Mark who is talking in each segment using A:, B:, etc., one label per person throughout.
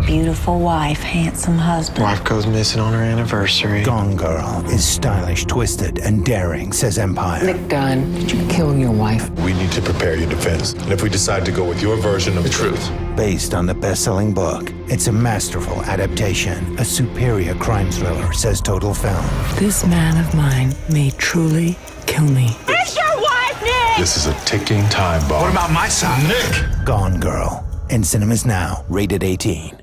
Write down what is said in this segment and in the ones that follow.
A: beautiful wife, handsome husband.
B: Wife goes missing on her anniversary.
C: Gone Girl is stylish, twisted, and daring, says Empire.
D: Nick Gunn, did you kill your wife?
E: We need to prepare your defense. And if we decide to go with your version of the truth.
C: Based on the best-selling book, it's a masterful adaptation, a superior crime thriller, says Total Film.
F: This man of mine may truly kill me.
A: It's your wife, Nick!
E: This is a ticking time bomb.
C: What about my son, Nick? Gone Girl. In cinemas now. Rated 18.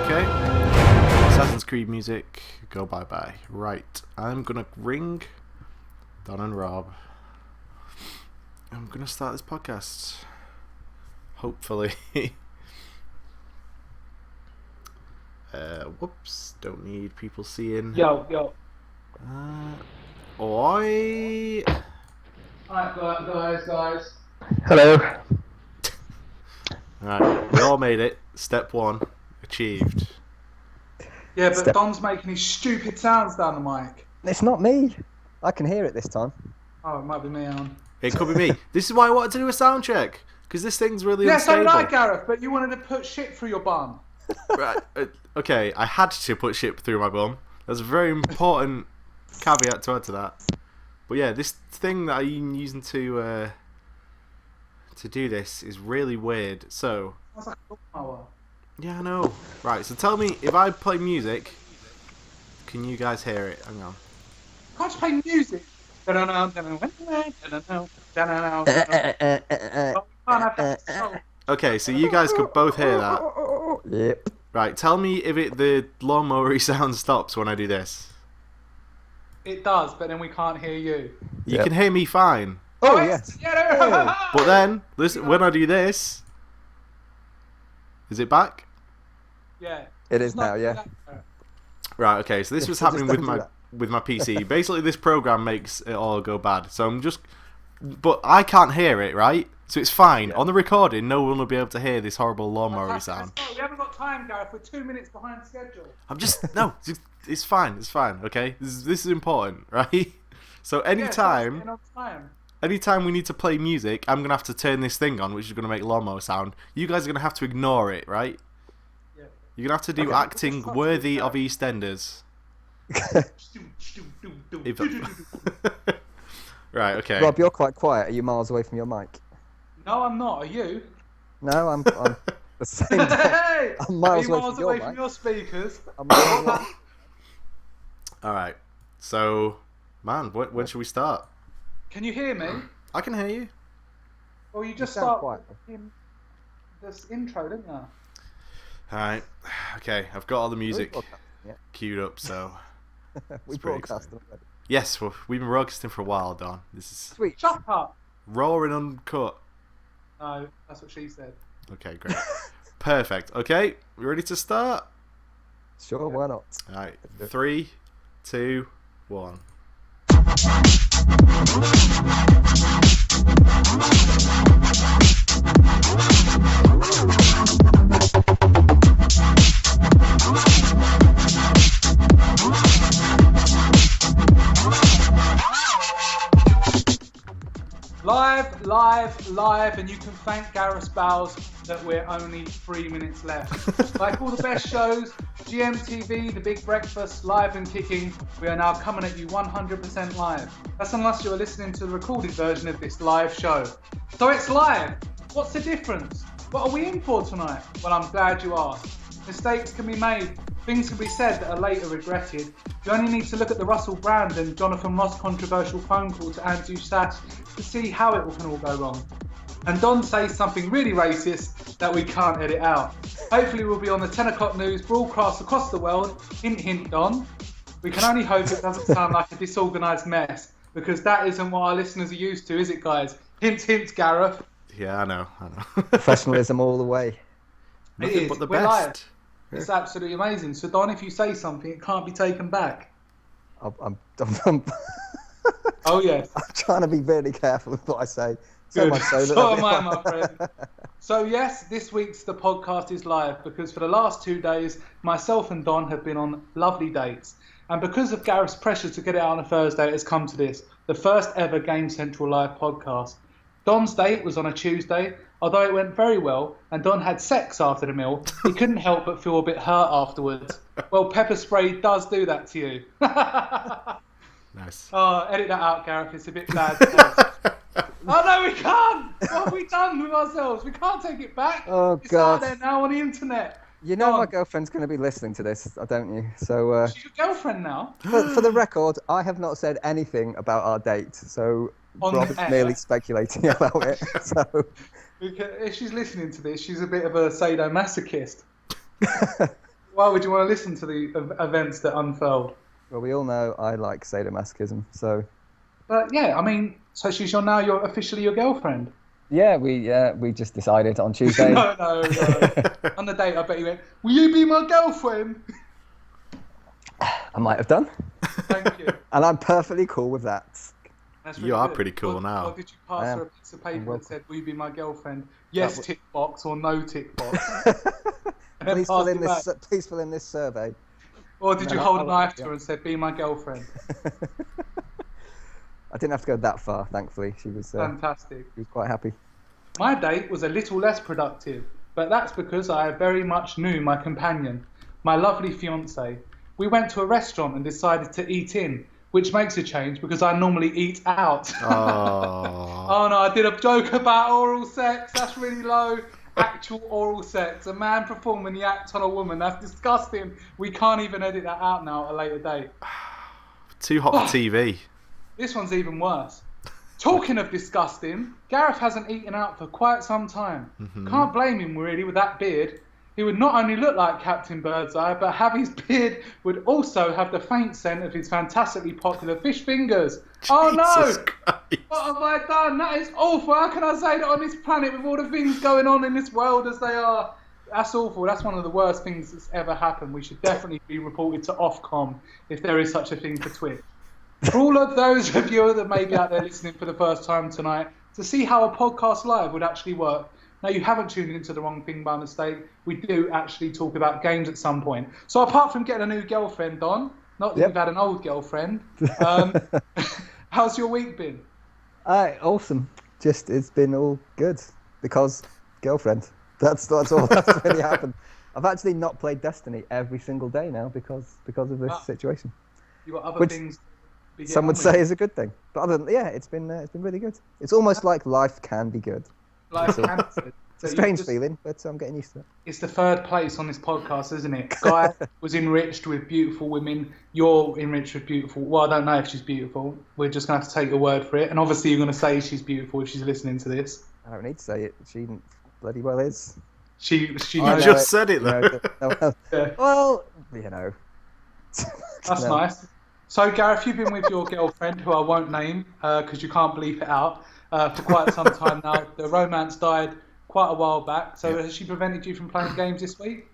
G: Okay. Assassin's Creed music, go bye-bye. Right, I'm gonna ring Don and Rob. I'm gonna start this podcast. Hopefully. Whoops, don't need people seeing.
H: Yo.
G: Oi.
H: Alright, guys.
I: Hello.
G: Alright, we all made it. Step 1 achieved.
H: Yeah, but Don's making his stupid sounds down the mic.
I: It's not me. I can hear it this time.
H: Oh, it might be me, Alan.
G: It could be me. This is why I wanted to do a sound check, because this thing's really
H: yes,
G: unstable.
H: I like Gareth, but you wanted to put shit through your bum.
G: Right. Okay, I had to put shit through my bum. There's a very important caveat to add to that. But yeah, this thing that I'm using to do this is really weird. So.
H: That's like a lawnmower.
G: Yeah, I know. Right. So tell me, if I play music, can you guys hear it? Hang on.
H: Can't you play music?
G: Okay, so you guys could both hear that.
I: Yep.
G: Right, tell me if the lawnmower sound stops when I do this.
H: It does, but then we can't hear you.
G: You
I: Yep.
G: can hear me fine.
I: Oh, yes.
H: Yeah,
G: But then, listen, when I do this... Is it back?
H: yeah.
I: It is
H: It's not
I: now, yeah.
H: that.
G: Right, okay, so this was
I: So just
G: happening
I: don't
G: with
I: do
G: my
I: that.
G: with my PC. Basically, this program makes it all go bad. So I'm just... But I can't hear it, right? So it's fine.
I: Yeah.
G: On the recording, no one will be able to hear this horrible lawnmower
H: Let's
G: sound.
H: go. We haven't got time, Gareth. We're 2 minutes behind schedule.
G: I'm just... No, it's fine, okay? This is important, right? So anytime...
H: Yeah, it's time.
G: Anytime we need to play music, I'm going to have to turn this thing on, which is going to make lawnmower sound. You guys are going to have to ignore it, right?
H: Yeah.
G: You're going to have to do acting worthy of EastEnders. If- Right, okay.
I: Rob, you're quite quiet. Are you miles away from your mic?
H: No, I'm not. Are you?
I: No, I'm the same.
H: Hey!
I: I'm miles
H: Are you
I: away
H: miles
I: from your
H: away
I: mic.
H: from your speakers?
I: I'm miles away.
G: Alright. So, man, when should we start?
H: Can you hear me?
G: I can hear you.
H: Well, you just
I: sound
H: start
I: quiet.
H: this intro, didn't you?
G: Alright. Okay, I've got all the music
I: Yeah,
G: queued up, so...
I: we
G: pretty
I: broadcast
G: exciting.
I: them.
G: Yes, well, we've been broadcasting for a while, Don. This is
I: Sweet.
H: Shut up!
G: raw and uncut.
H: No, that's what she said.
G: Okay, great. Perfect. Okay, we ready to start?
I: Sure, why not?
G: Alright, 3, 2, 1.
H: Live, and you can thank Gareth Bowles that we're only 3 minutes left. Like all the best shows, GMTV, The Big Breakfast, live and kicking, we are now coming at you 100% live. That's unless you are listening to the recorded version of this live show. So it's live. What's the difference? What are we in for tonight? Well, I'm glad you asked. Mistakes can be made, things can be said that are later regretted. You only need to look at the Russell Brand and Jonathan Ross controversial phone call to Andrew Sass to see how it can all go wrong. And Don says something really racist that we can't edit out. Hopefully we'll be on the 10 o'clock news broadcast across the world. Hint, hint, Don. We can only hope it doesn't sound like a disorganised mess, because that isn't what our listeners are used to, is it, guys? Hint, hint, Gareth.
G: Yeah, I know.
I: Professionalism all the way.
G: Nothing
H: It is.
G: but the
H: We're
G: best.
H: live. It's absolutely amazing. So, Don, if you say something, it can't be taken back.
I: I'm
H: Oh, yes.
I: trying to be very careful with what I say. So
H: Good.
I: much so that
H: So am I, my friend. So, yes, this week's the podcast is live because for the last 2 days, myself and Don have been on lovely dates. And because of Gareth's pressure to get it out on a Thursday, it has come to this, the first ever Gamecentral live podcast. Don's date was on a Tuesday. Although it went very well and Don had sex after the meal, he couldn't help but feel a bit hurt afterwards. Well, pepper spray does do that to you.
G: Nice.
H: Oh, edit that out, Gareth. It's a bit bad. Oh, no, we can't. What have we done with ourselves? We can't take it back.
I: Oh,
H: It's
I: God.
H: out there now on the internet.
I: You know
H: Don,
I: my girlfriend's going to be listening to this, don't you? So,
H: she's your girlfriend now.
I: for the record, I have not said anything about our date, so
H: On
I: Rob
H: the
I: is
H: air.
I: merely speculating about it. So,
H: If she's listening to this, she's a bit of a sadomasochist. Why would you want to listen to the events that unfurled?
I: well, we all know I like sadomasochism, so...
H: But yeah, I mean, so she's you're officially your girlfriend.
I: Yeah, we just decided on Tuesday.
H: No. On the date, I bet you went, will you be my girlfriend?
I: I might have done.
H: Thank you.
I: And I'm perfectly cool with that.
H: That's
G: You are
H: good.
G: pretty cool now.
H: Or did you pass
I: I am.
H: her a piece of paper that
I: welcome.
H: said, will you be my girlfriend? Yes,
I: would-
H: tick box, or no tick box. And then
I: Please fill
H: passed
I: in
H: it back.
I: please fill in this survey.
H: Or did you
I: No,
H: hold a
I: I-
H: knife to
I: yeah.
H: her and said, be my girlfriend?
I: I didn't have to go that far, thankfully. She was
H: Fantastic.
I: quite happy.
H: My date was a little less productive, but that's because I very much knew my companion, my lovely fiancée. We went to a restaurant and decided to eat in, which makes a change because I normally eat out.
G: Oh.
H: Oh no, I did a joke about oral sex. That's really low. Actual oral sex. A man performing the act on a woman. That's disgusting. We can't even edit that out now at a later date.
G: Too hot for TV.
H: This one's even worse. Talking of disgusting, Gareth hasn't eaten out for quite some time. Can't blame him really with that beard. He would not only look like Captain Birdseye, but have his beard would also have the faint scent of his fantastically popular fish fingers. Oh no!
G: Christ.
H: What have I done? That is awful. How can I say that on this planet with all the things going on in this world as they are? That's awful. That's one of the worst things that's ever happened. We should definitely be reported to Ofcom if there is such a thing for Twitch. For all of those of you that may be out there listening for the first time tonight, to see how a podcast live would actually work, now, you haven't tuned into the wrong thing by mistake. We do actually talk about games at some point. So apart from getting a new girlfriend, Don, not that you've had an old girlfriend, how's your week been?
I: Awesome. Just, it's been all good because girlfriend. That's all that's really happened. I've actually not played Destiny every single day now because of this situation.
H: You got other things.
I: Some would say is a good thing, but other than it's been really good. It's almost like life can be good.
H: Life can be good.
I: It's a strange feeling, but I'm getting used to it.
H: It's the third place on this podcast, isn't it? Guy was enriched with beautiful women. You're enriched with beautiful. Well, I don't know if she's beautiful. We're just going to have to take your word for it. And obviously, you're going to say she's beautiful if she's listening to this.
I: I don't need to say it. She bloody well is.
H: She
G: I just said it though.
I: Well, you know.
H: That's nice. So, Gareth, you've been with your girlfriend, who I won't name because you can't bleep it out, for quite some time now. The romance died quite a while back. So, has she prevented you from playing games this week?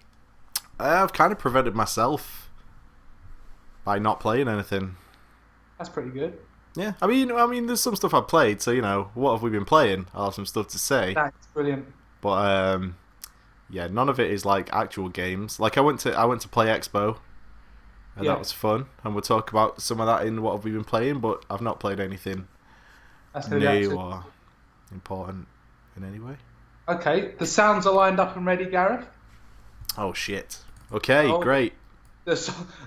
G: I've kind of prevented myself by not playing anything.
H: That's pretty good.
G: Yeah, I mean, there's some stuff I've played. So, what have we been playing? I'll have some stuff to say.
H: That's brilliant.
G: But yeah, none of it is like actual games. Like I went to play Expo. And that was fun, and we'll talk about some of that in what have we been playing, but I've not played anything new or important in any way.
H: Okay, the sounds are lined up and ready, Gareth.
G: Oh, shit. Okay, great.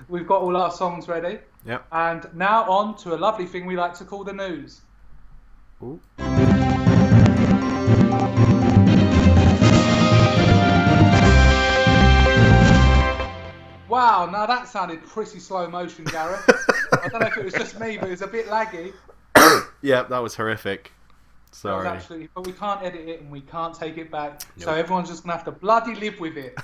H: We've got all our songs ready.
G: Yep.
H: And now on to a lovely thing we like to call the news.
G: Ooh.
H: Wow, now that sounded pretty slow motion, Gareth. I don't know if it was just me, but it was a bit laggy.
G: Yeah, that was horrific. Sorry.
H: That was actually, but we can't edit it and we can't take it back. Nope. So everyone's just going to have to bloody live with it.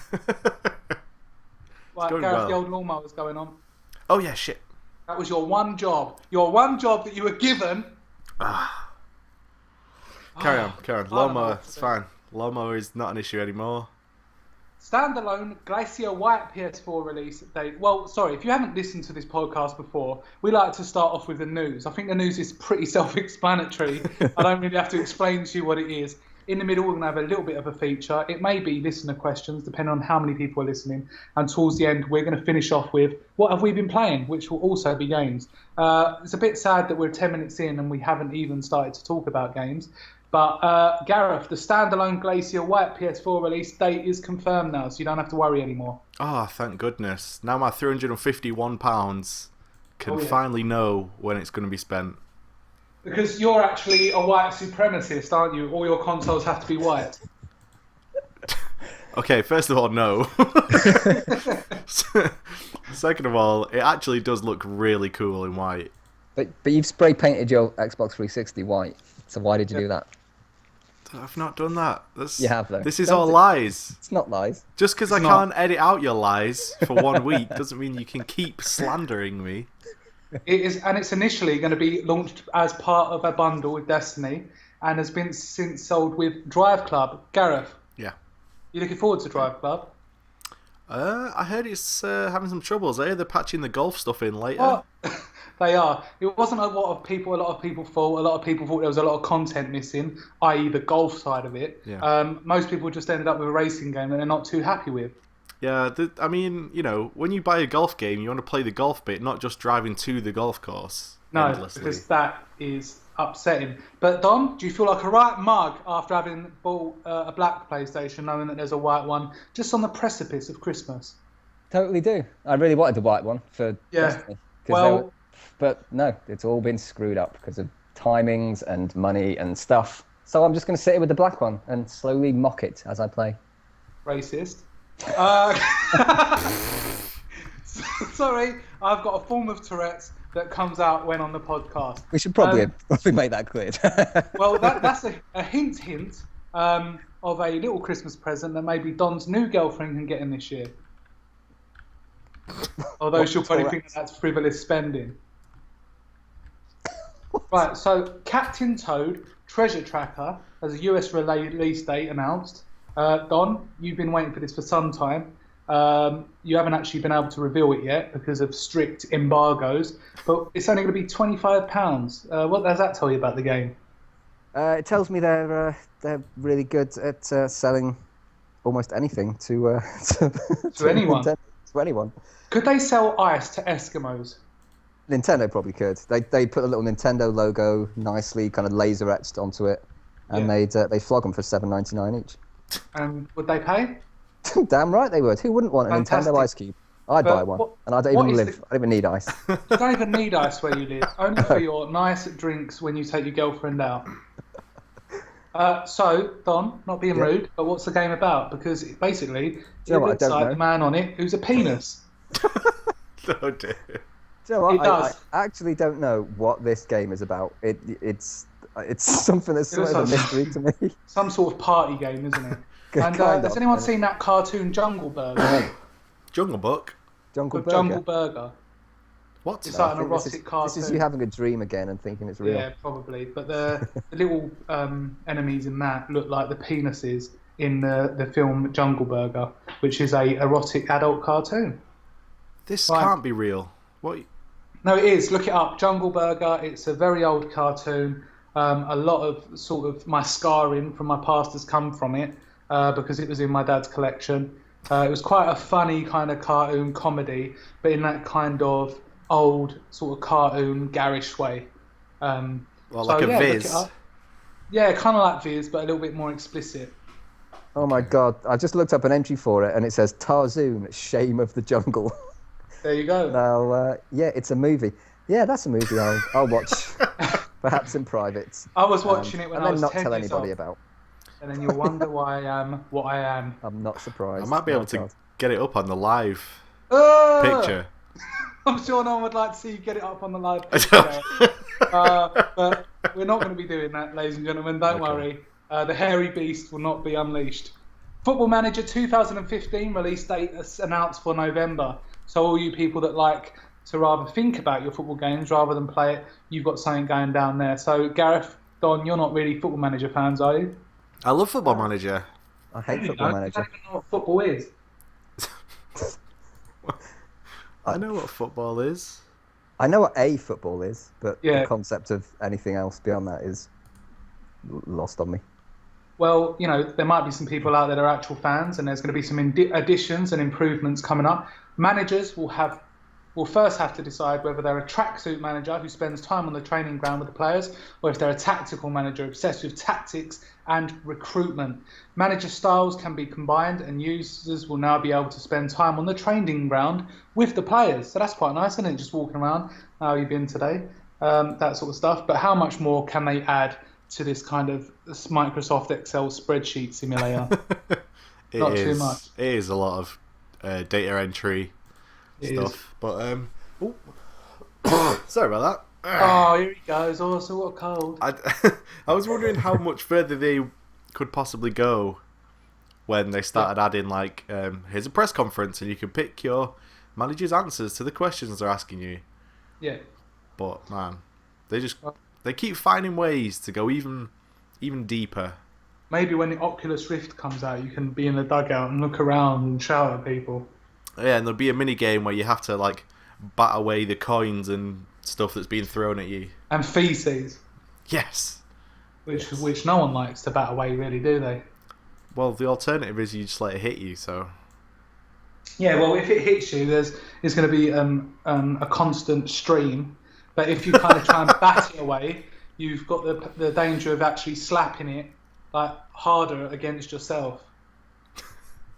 H: Right, Gareth, the old lawnmower was going on.
G: Oh, yeah, shit.
H: That was your one job. Your one job that you were given.
G: Carry on. Lawnmower, it's fine. Lawnmower is not an issue anymore.
H: Standalone Glacier White PS4 release date. Well, sorry, if you haven't listened to this podcast before, we like to start off with the news. I think the news is pretty self-explanatory. I don't really have to explain to you what it is. In the middle, we're going to have a little bit of a feature. It may be listener questions, depending on how many people are listening. And towards the end, we're going to finish off with what have we been playing, which will also be games. It's a bit sad that we're 10 minutes in and we haven't even started to talk about games. But Gareth, the standalone Glacier White PS4 release date is confirmed now, so you don't have to worry anymore.
G: Oh, thank goodness. Now my £351 can finally know when it's going to be spent.
H: Because you're actually a white supremacist, aren't you? All your consoles have to be white.
G: Okay, first of all, no. Second of all, it actually does look really cool in white.
I: But you've spray painted your Xbox 360 white, so why did you do that?
G: I've not done that.
I: You have, though.
G: This is all lies.
I: It's not lies.
G: Just because I can't edit out your lies for 1 week doesn't mean you can keep slandering me.
H: It is, and it's initially going to be launched as part of a bundle with Destiny, and has been since sold with Drive Club. Gareth,
G: yeah,
H: you looking forward to Drive Club?
G: I heard it's having some troubles. They're patching the golf stuff in later.
H: Well, they are. It wasn't a lot of people thought. A lot of people thought there was a lot of content missing, i.e. the golf side of it.
G: Yeah.
H: Most people just ended up with a racing game that they're not too happy with.
G: Yeah, I mean, when you buy a golf game, you want to play the golf bit, not just driving to the golf course.
H: No,
G: endlessly.
H: because that is upsetting. But Don, do you feel like a right mug after having bought a black PlayStation, knowing that there's a white one just on the precipice of Christmas?
I: Totally do. I really wanted the white one for Destiny. But no, it's all been screwed up because of timings and money and stuff. So I'm just going to sit here with the black one and slowly mock it as I play.
H: Racist. Sorry, I've got a form of Tourette's that comes out when on the podcast.
I: We should probably make that clear.
H: Well, that's a hint of a little Christmas present that maybe Don's new girlfriend can get him this year. Although she'll probably think that's frivolous spending. Right, so Captain Toad Treasure Tracker has a US release date announced. Don, you've been waiting for this for some time. You haven't actually been able to reveal it yet because of strict embargoes, but it's only going to be £25. What does that tell you about the game?
I: It tells me they're really good at selling almost anything to
H: anyone.
I: Nintendo, to anyone.
H: Could they sell ice to Eskimos?
I: Nintendo probably could. They put a little Nintendo logo nicely kind of laser etched onto it, and they flog them for $7.99 each.
H: And would they pay?
I: Damn right they would. Who wouldn't want a Nintendo Ice Cube? I'd buy one, and I don't even need ice.
H: You don't even need ice where you live. Only for your nice drinks when you take your girlfriend out. So, Don, not being rude, but what's the game about? Because basically, it looks like the man on it who's a penis.
G: Oh dear.
I: Do you know what? I actually don't know what this game is about. It's something that's sort of a mystery to me.
H: Some sort of party game, isn't it? And has anyone seen that cartoon Jungle Burger?
G: Jungle Book?
I: Jungle
H: Burger.
G: What?
H: It's like an erotic cartoon.
I: This is you having a dream again and thinking it's real.
H: Yeah, probably. But the little enemies in that look like the penises in the film Jungle Burger, which is a erotic adult cartoon.
G: This can't be real. What?
H: No, it is. Look it up. Jungle Burger. It's a very old cartoon. A lot of sort of my scarring from my past has come from it because it was in my dad's collection. It was quite a funny kind of cartoon comedy, but in that kind of old sort of cartoon garish way.
G: Like a Viz?
H: Yeah, kind of like Viz, but a little bit more explicit.
I: Oh my god, I just looked up an entry for it and it says Tarzoon, Shame of the Jungle.
H: There you go.
I: Now, it's a movie. Yeah, that's a movie I'll watch, perhaps in private.
H: I was watching it when I was 10 years old.
I: And then not tell anybody about.
H: And then you'll wonder why I am what I am.
I: I'm not surprised.
G: I might be able to get it up on the live picture.
H: I'm sure no one would like to see you get it up on the live picture. But we're not going to be doing that, ladies and gentlemen. Don't worry. The hairy beast will not be unleashed. Football Manager 2015 release date is announced for November. So all you people that like to rather think about your football games rather than play it, you've got something going down there. So Gareth, Don, you're not really Football Manager fans, are you?
G: I love Football Manager.
I: I hate Football Manager.
H: I don't even know what football is.
G: I know what football is.
I: I know what a football is, but
H: Yeah.
I: the concept of anything else beyond that is lost on me.
H: Well, you know, there might be some people out there that are actual fans, and there's going to be some additions and improvements coming up. Managers will first have to decide whether they're a tracksuit manager who spends time on the training ground with the players, or if they're a tactical manager obsessed with tactics and recruitment. Manager styles can be combined, and users will now be able to spend time on the training ground with the players. So that's quite nice, isn't it? Just walking around, how have you been today? That sort of stuff. But how much more can they add to this kind of Microsoft Excel spreadsheet simulator? Not too much.
G: It is a lot of data entry stuff. But sorry about that.
H: Oh, here he goes. Also, what a cold.
G: I was wondering how much further they could possibly go when they started adding, like, here's a press conference and you can pick your manager's answers to the questions they're asking you.
H: Yeah.
G: But man, they keep finding ways to go even deeper.
H: Maybe when the Oculus Rift comes out, you can be in the dugout and look around and shout at people.
G: Yeah, and there'll be a mini game where you have to, like, bat away the coins and stuff that's being thrown at you.
H: And feces.
G: Yes.
H: Which no one likes to bat away, really, do they?
G: Well, the alternative is you just let it hit you, so...
H: Yeah, well, if it hits you, there's going to be a constant stream. But if you kind of try and bat it away, you've got the danger of actually slapping it, like, harder against yourself.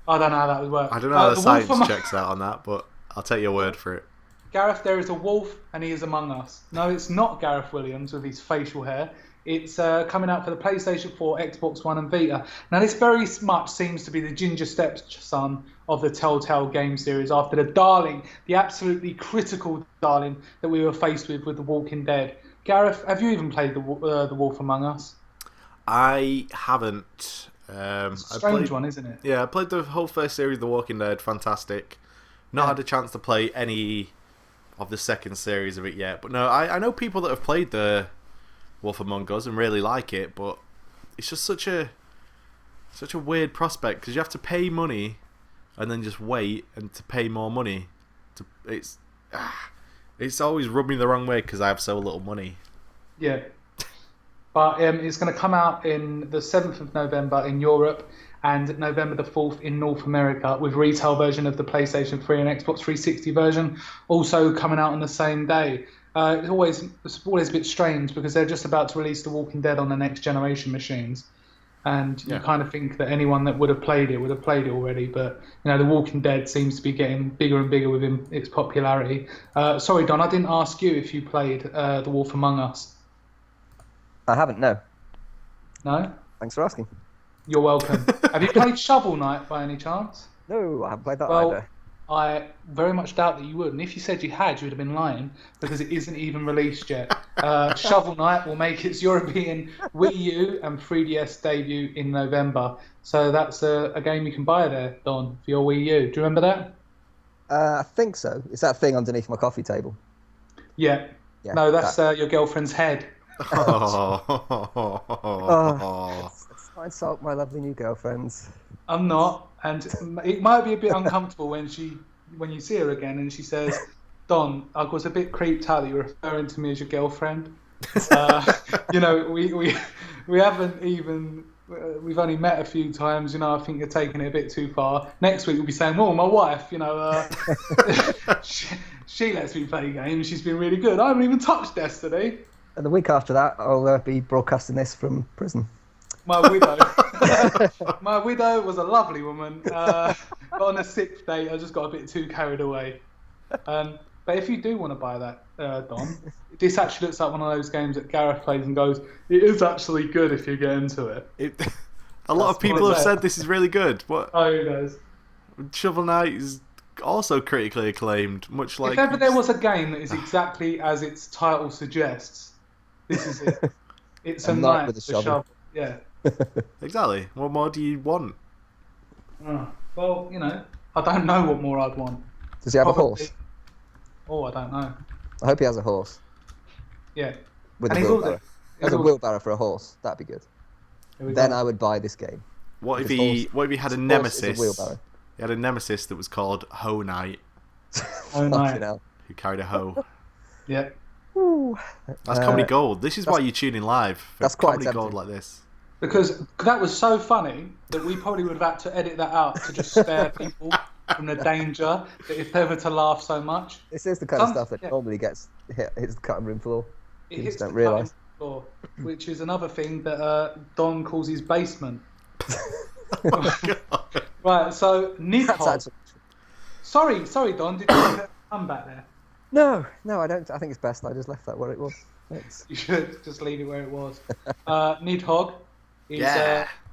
H: I don't know how that would work.
G: I don't know how the science checks out on that, but I'll take your word for it.
H: Gareth, there is a wolf and he is among us. No, it's not Gareth Williams with his facial hair. It's coming out for the PlayStation 4, Xbox One, and Vita. Now, this very much seems to be the ginger stepson of the Telltale game series after the darling, the absolutely critical darling that we were faced with The Walking Dead. Gareth, have you even played The Wolf Among Us?
B: I haven't.
H: It's a strange one, isn't it?
B: Yeah, I played the whole first series of The Walking Dead. Fantastic. Not had a chance to play any of the second series of it yet. But no, I know people that have played the Wolf Among Us and really like it, but it's just such a weird prospect because you have to pay money and then just wait and to pay more money. It's always rubbed me the wrong way because I have so little money.
H: Yeah. But it's going to come out in the 7th of November in Europe and November the 4th in North America, with retail version of the PlayStation 3 and Xbox 360 version also coming out on the same day. It's always a bit strange because they're just about to release The Walking Dead on the next generation machines. And you kind of think that anyone that would have played it already. But, The Walking Dead seems to be getting bigger and bigger within its popularity. Sorry, Don, I didn't ask you if you played The Wolf Among Us.
I: I haven't, no.
H: No?
I: Thanks for asking.
H: You're welcome. Have you played Shovel Knight by any chance?
I: No, I haven't played that either.
H: I very much doubt that you would. And if you said you had, you would have been lying because it isn't even released yet. Shovel Knight will make its European Wii U and 3DS debut in November. So that's a game you can buy there, Don, for your Wii U. Do you remember that?
I: I think so. It's that thing underneath my coffee table.
H: Yeah. No, that's your girlfriend's head.
I: Let's not insult my lovely new girlfriends.
H: I'm not, and it might be a bit uncomfortable when you see her again and she says, "Don, I was a bit creeped out that you're referring to me as your girlfriend." We haven't even. We've only met a few times. I think you're taking it a bit too far. Next week we'll be saying, "Well, my wife, she lets me play games. She's been really good. I haven't even touched Destiny."
I: And the week after that, I'll be broadcasting this from prison.
H: My widow was a lovely woman, but on the 6th date I just got a bit too carried away. But if you do want to buy that, Don, this actually looks like one of those games that Gareth plays and goes, it is actually good if you get into it.
B: A lot of people have said this is really good. What?
H: Oh, who knows?
B: Shovel Knight is also critically acclaimed, much like...
H: If ever there was a game that is exactly as its title suggests, this is it. It's a knight with a shovel. Yeah.
B: Exactly. What more do you want?
H: Well, I don't know what more I'd want.
I: Does he have a horse?
H: Oh, I don't know.
I: I hope he has a horse.
H: Yeah.
I: With a wheelbarrow. As a wheelbarrow for a horse. That'd be good. Then I would buy this game.
B: What if he had a nemesis?
I: Wheelbarrow.
B: He had a nemesis that was called Hoe Knight.
H: Hoe Knight.
B: Who carried a hoe.
H: Yeah.
I: Ooh.
B: That's comedy gold. This is why you tune in live. For
I: that's quite
B: comedy
I: tempting.
B: Gold like this.
H: Because that was so funny that we probably would have had to edit that out to just spare people from the danger that if they were to laugh so much.
I: This is the kind of stuff that normally hits the cutting room floor.
H: It hits
I: don't
H: the
I: realise.
H: cutting room floor, which is another thing that Don calls his basement. Right, so Nidhogg. Sorry, Don, did you come back there?
I: No, I don't. I think it's best I just left that where it was. Thanks.
H: You should just leave it where it was. Nidhogg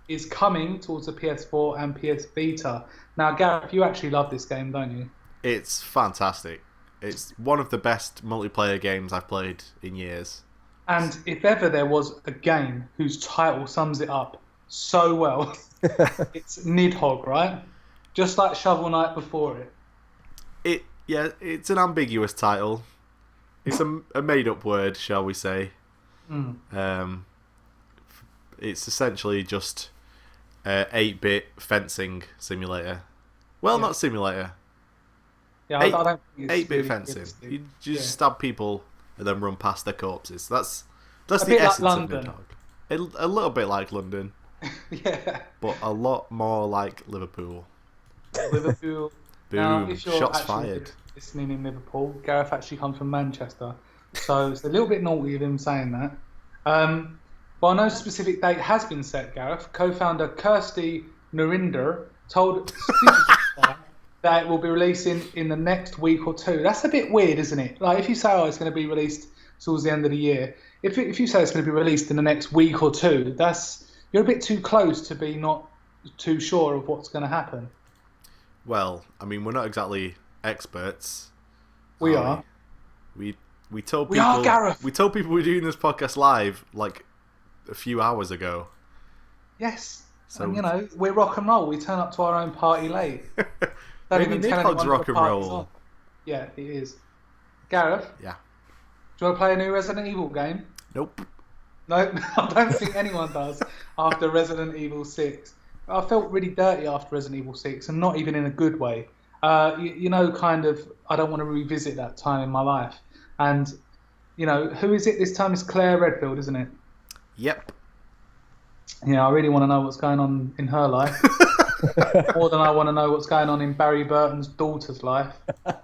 H: is coming towards the PS4 and PS Vita. Now, Gareth, you actually love this game, don't you?
B: It's fantastic. It's one of the best multiplayer games I've played in years.
H: And if ever there was a game whose title sums it up so well, it's Nidhogg, right? Just like Shovel Knight before it.
B: It's an ambiguous title. It's a made-up word, shall we say. It's essentially just 8-bit fencing simulator. Well, not simulator.
H: Yeah, I don't think it's
B: 8-bit
H: really
B: fencing.
H: realistic.
B: You just stab people and then run past their corpses. That's
H: a
B: the
H: bit like
B: essence
H: London.
B: of Nidhogg. A little bit like London.
H: Yeah.
B: But a lot more like Liverpool.
H: Liverpool.
B: Boom.
H: Now, if you're
B: Shots
H: actually
B: fired.
H: listening in Liverpool, Gareth actually comes from Manchester, so it's a little bit naughty of him saying that. While no specific date has been set, Gareth, co-founder Kirsty Narinder told Superstar that it will be releasing in the next week or two. That's a bit weird, isn't it? Like if you say, it's going to be released towards the end of the year. If you say it's going to be released in the next week or two, you're a bit too close to be not too sure of what's going to happen.
B: Well, I mean, we're not exactly experts.
H: We are.
B: We told people.
H: We are, Gareth.
B: We told people we're doing this podcast live like a few hours ago.
H: Yes.
B: So
H: and, we're rock and roll. We turn up to our own party late.
B: Maybe Nickhod's rock and roll.
H: Yeah, it is. Gareth?
B: Yeah.
H: Do you want to play a new Resident Evil game?
B: Nope.
H: No, I don't think anyone does after Resident Evil 6. I felt really dirty after Resident Evil 6, and not even in a good way. Kind of, I don't want to revisit that time in my life. And, who is it this time? It's Claire Redfield, isn't it?
B: Yep.
H: Yeah, I really want to know what's going on in her life. More than I want to know what's going on in Barry Burton's daughter's life.
B: I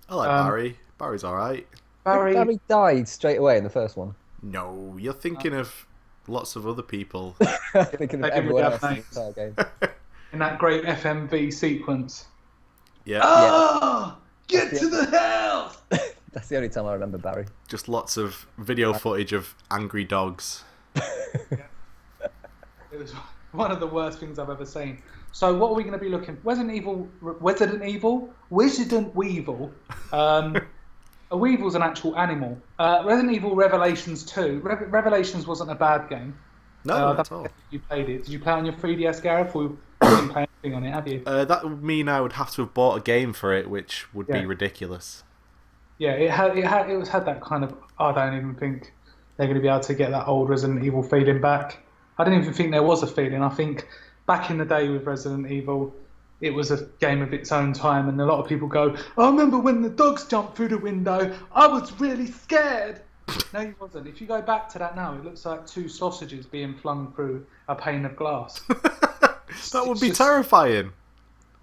B: like Barry. Barry's alright.
I: Barry died straight away in the first one.
B: No, you're thinking of lots of other people.
I: Thinking of everyone else in the entire game.
H: In that great FMV sequence.
B: Yeah.
H: Get to the house!
I: That's the only time I remember Barry.
B: Just lots of video footage of angry dogs.
H: It was one of the worst things I've ever seen. So what are we going to be looking for? Resident Weevil. A weevil's an actual animal. Resident Evil Revelations 2. Revelations wasn't a bad game.
B: No, not at all.
H: You played it. Did you play it on your 3DS, Gareth? Or you didn't play anything on it, have you?
B: That would mean I would have to have bought a game for it, which would be ridiculous.
H: Yeah, it had that kind of. I don't even think they're going to be able to get that old Resident Evil feeling back. I didn't even think there was a feeling. I think back in the day with Resident Evil, it was a game of its own time, and a lot of people go, I remember when the dogs jumped through the window, I was really scared. No, you wasn't. If you go back to that now, it looks like two sausages being flung through a pane of glass.
B: That would be terrifying.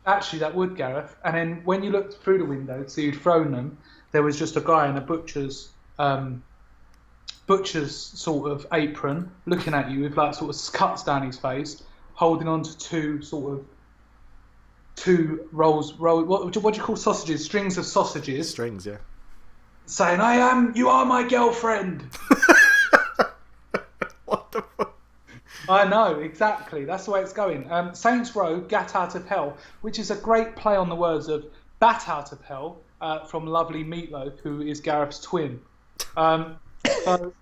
H: Actually, that would, Gareth. And then when you looked through the window, so you'd thrown them, there was just a guy in a butcher's sort of apron looking at you with like sort of cuts down his face, holding on to two rolls, what do you call sausages? Strings of sausages.
B: Strings, yeah.
H: Saying, you are my girlfriend.
B: What the fuck?
H: I know, exactly. That's the way it's going. Saints Row, Gat Out of Hell, which is a great play on the words of Bat Out of Hell from lovely Meatloaf, who is Gareth's twin. So,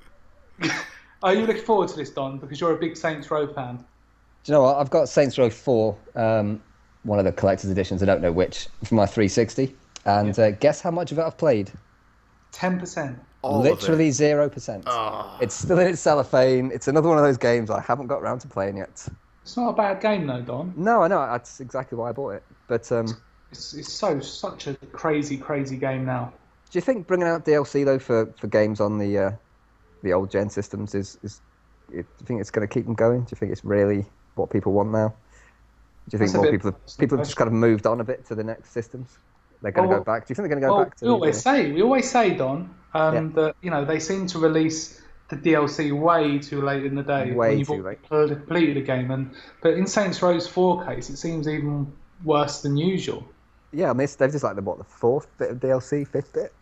H: are you looking forward to this, Don? Because you're a big Saints Row fan.
I: Do you know what? I've got Saints Row 4, one of the collector's editions, I don't know which, from my 360. And guess how much of it I've played?
H: 10%.
I: Literally 0%. Oh. It's still in its cellophane. It's another one of those games I haven't got around to playing yet.
H: It's not a bad game, though, Don.
I: No, I know. That's exactly why I bought it. But
H: it's such a crazy game now.
I: Do you think bringing out DLC though for games on the old gen systems is do you think it's going to keep them going? Do you think it's really what people want now? Do you think more people have just kind of moved on a bit to the next systems? They're going to go back. Do you think they're going to go back to?
H: We always say, Don, that they seem to release the DLC way too late in the day when you've completed a game. But in Saints Row's 4 case, it seems even worse than usual.
I: Yeah, I mean, they've just the fourth bit of DLC, fifth bit.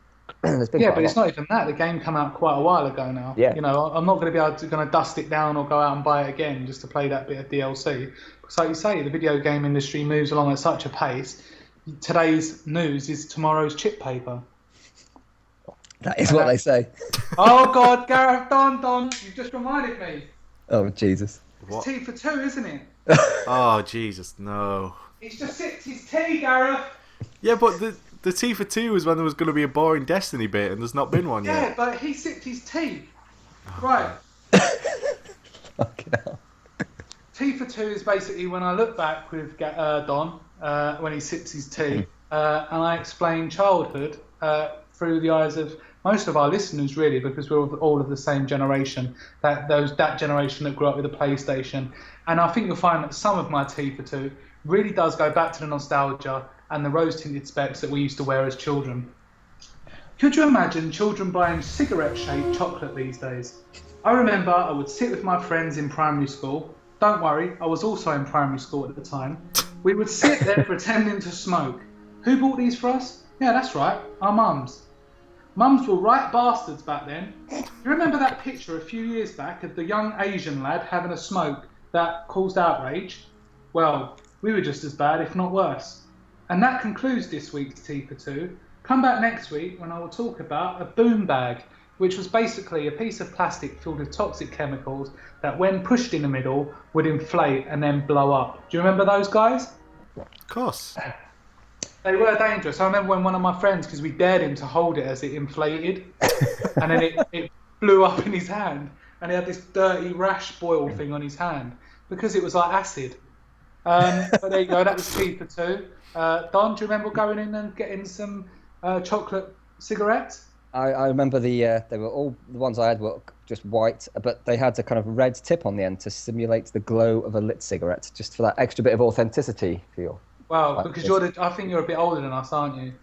H: But it's not even that. The game came out quite a while ago now.
I: Yeah.
H: I'm not going to be able to dust it down or go out and buy it again just to play that bit of DLC. Because like you say, the video game industry moves along at such a pace. Today's news is tomorrow's chip paper.
I: That is what they say.
H: Oh God, Gareth, Don, you've just reminded me.
I: Oh Jesus.
H: It's T for 2, isn't it?
B: Oh Jesus, no.
H: He's just sipped his tea, Gareth.
B: Yeah, but the T for 2 was when there was going to be a boring Destiny bit, and there's not been one yet.
H: Yeah, but he sipped his tea. Right.
I: Fucking hell.
H: T for 2 is basically when I look back with Don, when he sips his tea, and I explain childhood through the eyes of most of our listeners, really, because we're all of the same generation, that generation that grew up with a PlayStation. And I think you'll find that some of my T for 2 really does go back to the nostalgia and the rose-tinted specs that we used to wear as children. Could you imagine children buying cigarette-shaped chocolate these days? I remember I would sit with my friends in primary school. Don't worry, I was also in primary school at the time. We would sit there pretending to smoke. Who bought these for us? Yeah, that's right, our mums. Mums were right bastards back then. You remember that picture a few years back of the young Asian lad having a smoke that caused outrage? Well, we were just as bad, if not worse. And that concludes this week's Tea for Two. Come back next week when I will talk about a boom bag, which was basically a piece of plastic filled with toxic chemicals that, when pushed in the middle, would inflate and then blow up. Do you remember those guys?
B: Of course.
H: They were dangerous. I remember when one of my friends, because we dared him to hold it as it inflated, and then it blew up in his hand, and he had this dirty rash boil thing on his hand because it was like acid. But there you go, that was Tea for Two. Don, do you remember going in and getting some chocolate cigarettes?
I: I remember they were all the ones I had were just white, but they had a kind of red tip on the end to simulate the glow of a lit cigarette, just for that extra bit of authenticity feel.
H: Well, because I think you're a bit older than us, aren't you?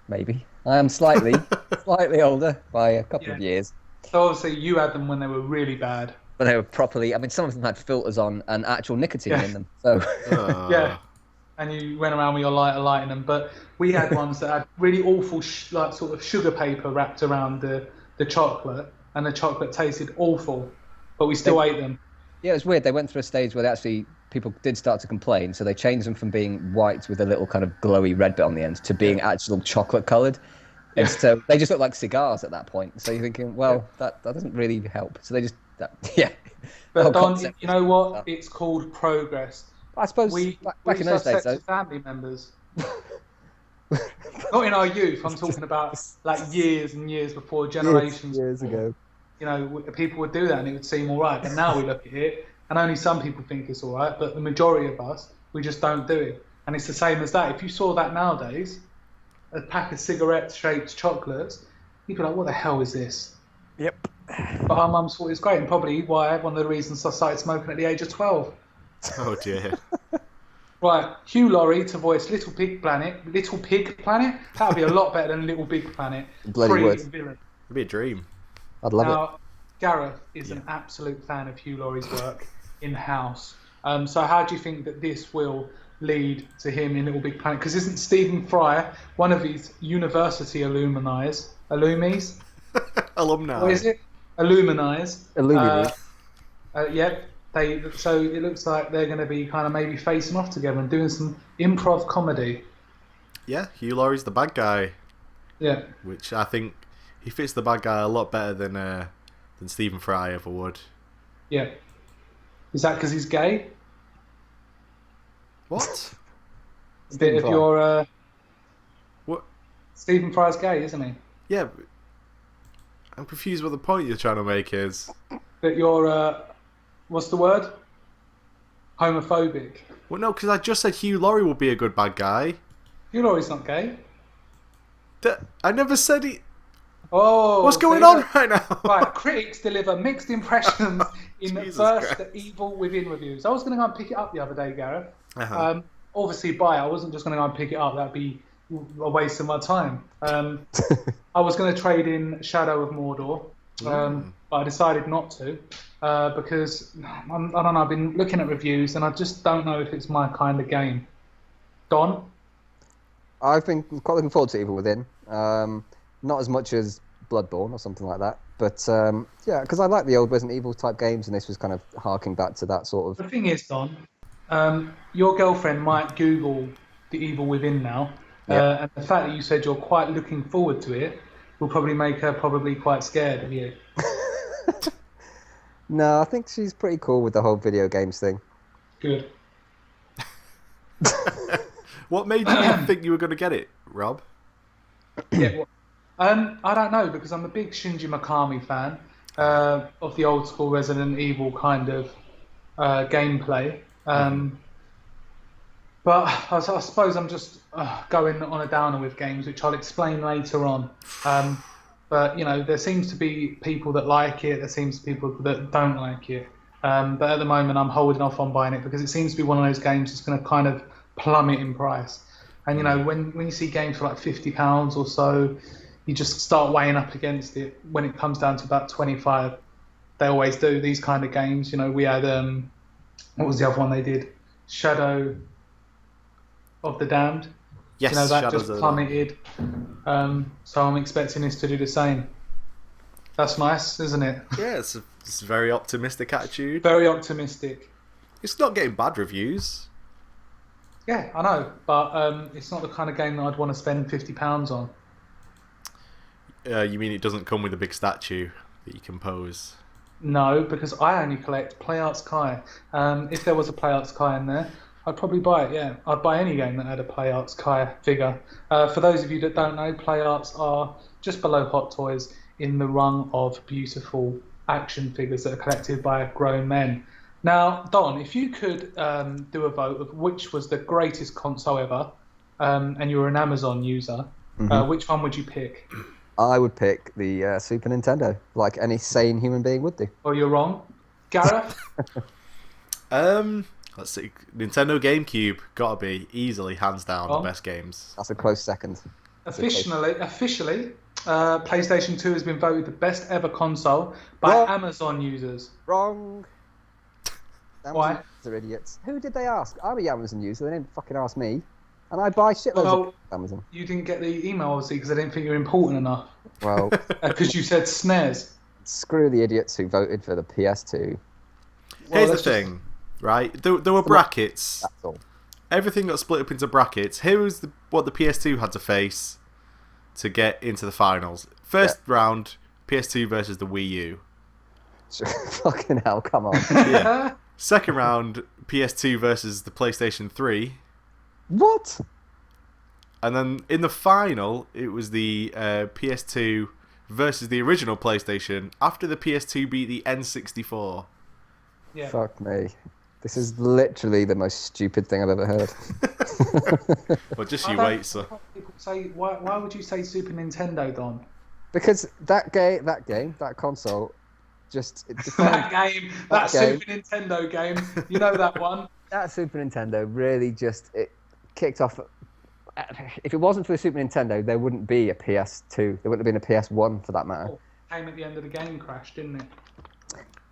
I: Maybe I am slightly older by a couple of years.
H: So obviously you had them when they were really bad.
I: But they were properly. I mean, some of them had filters on and actual nicotine in them. So
H: yeah. And you went around with your lighter lighting them, but we had ones that had really awful like sort of sugar paper wrapped around the chocolate, and the chocolate tasted awful, but we still ate them.
I: Yeah, it was weird. They went through a stage where people did start to complain, so they changed them from being white with a little kind of glowy red bit on the end to being actual chocolate coloured. And so they just look like cigars at that point. So you're thinking, well, that doesn't really help. So they just,
H: But Don, you know what? It's called progress.
I: I suppose back in those days, though.
H: Family members. Not in our youth. I'm talking about like years and years before, generations.
I: Years ago.
H: You know, people would do that and it would seem all right. But now we look at it, and only some people think it's all right. But the majority of us, we just don't do it. And it's the same as that. If you saw that nowadays, a pack of cigarette-shaped chocolates, you'd be like, "What the hell is this?"
I: Yep.
H: But our mums thought it was great, and probably one of the reasons I started smoking at the age of 12.
B: Oh dear.
H: Right, Hugh Laurie to voice Little Pig Planet. Little Pig Planet? That would be a lot better than Little Big Planet.
I: Bloody would.
H: Villain.
B: It'd be a dream.
I: I'd love it.
H: Now, Gareth is an absolute fan of Hugh Laurie's work in-house. So how do you think that this will lead to him in Little Big Planet? Because isn't Stephen Fry one of his university alumnis?
B: Alumni.
H: What is it? Alumnis.
I: Illuminati.
H: Yep. So it looks like they're going to be kind of maybe facing off together and doing some improv comedy.
B: Yeah, Hugh Laurie's the bad guy.
H: Yeah.
B: Which I think he fits the bad guy a lot better than Stephen Fry ever would.
H: Yeah. Is that because he's gay?
B: What?
H: A bit of your...
B: What?
H: Stephen Fry's gay, isn't he?
B: Yeah. But I'm confused what the point you're trying to make is.
H: That you're... what's the word? Homophobic.
B: Well, no, because I just said Hugh Laurie would be a good bad guy.
H: Hugh Laurie's not gay.
B: I never said he...
H: Oh,
B: what's going on right now?
H: Right, critics deliver mixed impressions in the
B: Jesus
H: first
B: Christ.
H: Evil Within reviews. I was going to go and pick it up the other day, Gareth.
B: Uh-huh.
H: Obviously, I wasn't just going to go and pick it up. That'd be a waste of my time. I was going to trade in Shadow of Mordor, but I decided not to because I don't know. I've been looking at reviews and I just don't know if it's my kind of game. Don?
I: I've been quite looking forward to Evil Within. Not as much as Bloodborne or something like that, but yeah, because I like the old Resident Evil type games, and this was kind of harking back to that sort of.
H: The thing is, Don, your girlfriend might Google the Evil Within now, and the fact that you said you're quite looking forward to it will probably make her quite scared of you.
I: No, I think she's pretty cool with the whole video games thing.
H: Good.
B: What made you think you were going to get it, Rob?
H: Yeah. Well, I don't know, because I'm a big Shinji Mikami fan of the old school Resident Evil kind of gameplay. But I suppose I'm just going on a downer with games, which I'll explain later on. But, you know, there seems to be people that like it, there seems to be people that don't like it. But at the moment, I'm holding off on buying it because it seems to be one of those games that's going to kind of plummet in price. And, you know, when you see games for like £50 or so, you just start weighing up against it. When it comes down to about 25, they always do these kind of games. You know, we had, what was the other one they did? Shadow of the Damned.
B: Yes,
H: that
B: Shadows
H: just
B: of the
H: plummeted. So I'm expecting this to do the same. That's nice, isn't it?
B: Yeah, it's a very optimistic attitude.
H: Very optimistic.
B: It's not getting bad reviews.
H: Yeah, I know, but it's not the kind of game that I'd want to spend £50 on.
B: You mean it doesn't come with a big statue that you can pose?
H: No, because I only collect PlayArts Kai. If there was a PlayArts Kai in there, I'd probably buy it, yeah. I'd buy any game that had a PlayArts Kai figure. For those of you that don't know, PlayArts are just below Hot Toys in the rung of beautiful action figures that are collected by grown men. Now, Don, if you could do a vote of which was the greatest console ever, and you were an Amazon user, which one would you pick?
I: I would pick the Super Nintendo, like any sane human being would do.
H: Oh, you're wrong. Gareth?
B: Let's see. Nintendo GameCube, gotta be easily, hands down, the best games.
I: That's a close second.
H: Officially, PlayStation 2 has been voted the best ever console by Amazon users.
I: Wrong.
H: Why?
I: They're idiots. Who did they ask? I'm a Amazon user. They didn't fucking ask me. And I buy shitloads of Amazon.
H: You didn't get the email, obviously, because I didn't think you were important enough.
I: Well,
H: because you said SNES.
I: Screw the idiots who voted for the PS2.
B: Here's the thing, right? There were brackets.
I: That's all.
B: Everything got split up into brackets. Here was what the PS2 had to face to get into the finals. First round, PS2 versus the Wii U.
I: Fucking hell, come on.
B: Yeah. Second round, PS2 versus the PlayStation 3.
I: What?
B: And then in the final, it was the PS2 versus the original PlayStation after the PS2 beat the N64.
H: Yeah.
I: Fuck me. This is literally the most stupid thing I've ever heard.
B: Well, just you wait, so.
H: People say, why would you say Super Nintendo, Don?
I: Because that console, just...
H: That Super Nintendo game, you know that one?
I: That Super Nintendo really just... It kicked off... If it wasn't for the Super Nintendo, there wouldn't be a PS2. There wouldn't have been a PS1 for that matter.
H: Came at the end of the game crash, didn't it?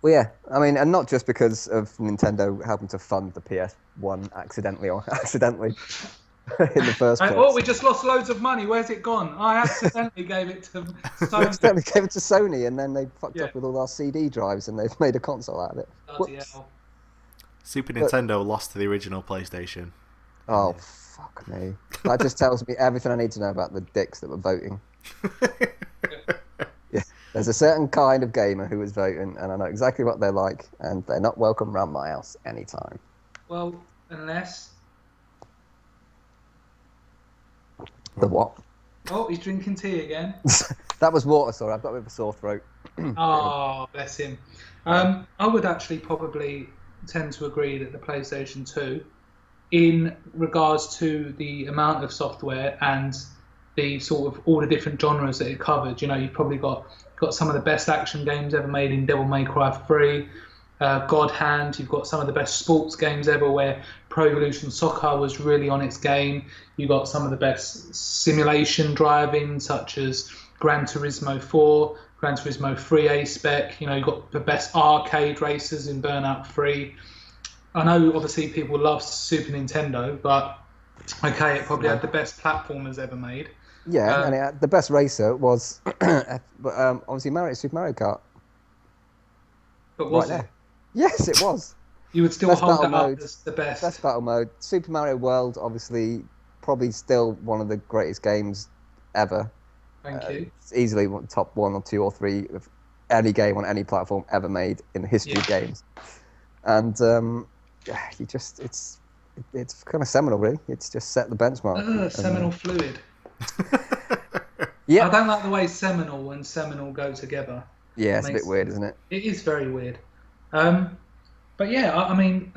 I: Well, yeah. I mean, and not just because of Nintendo helping to fund the PS1 accidentally in the first place.
H: Oh, we just lost loads of money. Where's it gone? I accidentally gave it to Sony.
I: I accidentally gave it to Sony, and then they fucked up with all our CD drives, and they've made a console out of it.
H: Bloody hell.
B: Super Nintendo lost to the original PlayStation.
I: Oh, fuck me. That just tells me everything I need to know about the dicks that were voting. Yeah. There's a certain kind of gamer who was voting, and I know exactly what they're like, and they're not welcome around my house anytime.
H: Well, unless...
I: The what?
H: Oh, he's drinking tea again.
I: That was water, sorry. I've got a bit of a sore throat.
H: Oh, bless him. I would actually probably tend to agree that the PlayStation 2, in regards to the amount of software and the sort of all the different genres that it covered, you've probably got some of the best action games ever made in Devil May Cry 3, God Hand. You've got some of the best sports games ever where Pro Evolution Soccer was really on its game. You've got some of the best simulation driving, such as Gran Turismo 4, Gran Turismo 3 A-Spec. You've got the best arcade races in Burnout 3. I know, obviously, people love Super Nintendo, but okay, it probably had the best platformers ever made.
I: Yeah, and the best racer was obviously Super Mario Kart.
H: But was it?
I: Yes, it was.
H: You would still hold that up as the best.
I: Best battle mode. Super Mario World, obviously, probably still one of the greatest games ever.
H: Thank you.
I: It's easily top 1 or 2 or 3 of any game on any platform ever made in the history of games. And it's kind of seminal, really. It's just set the benchmark.
H: Seminal fluid.
I: Yeah.
H: I don't like the way seminal and seminal go together.
I: Yeah, it's a bit weird, isn't it?
H: It is very weird. But yeah, I mean,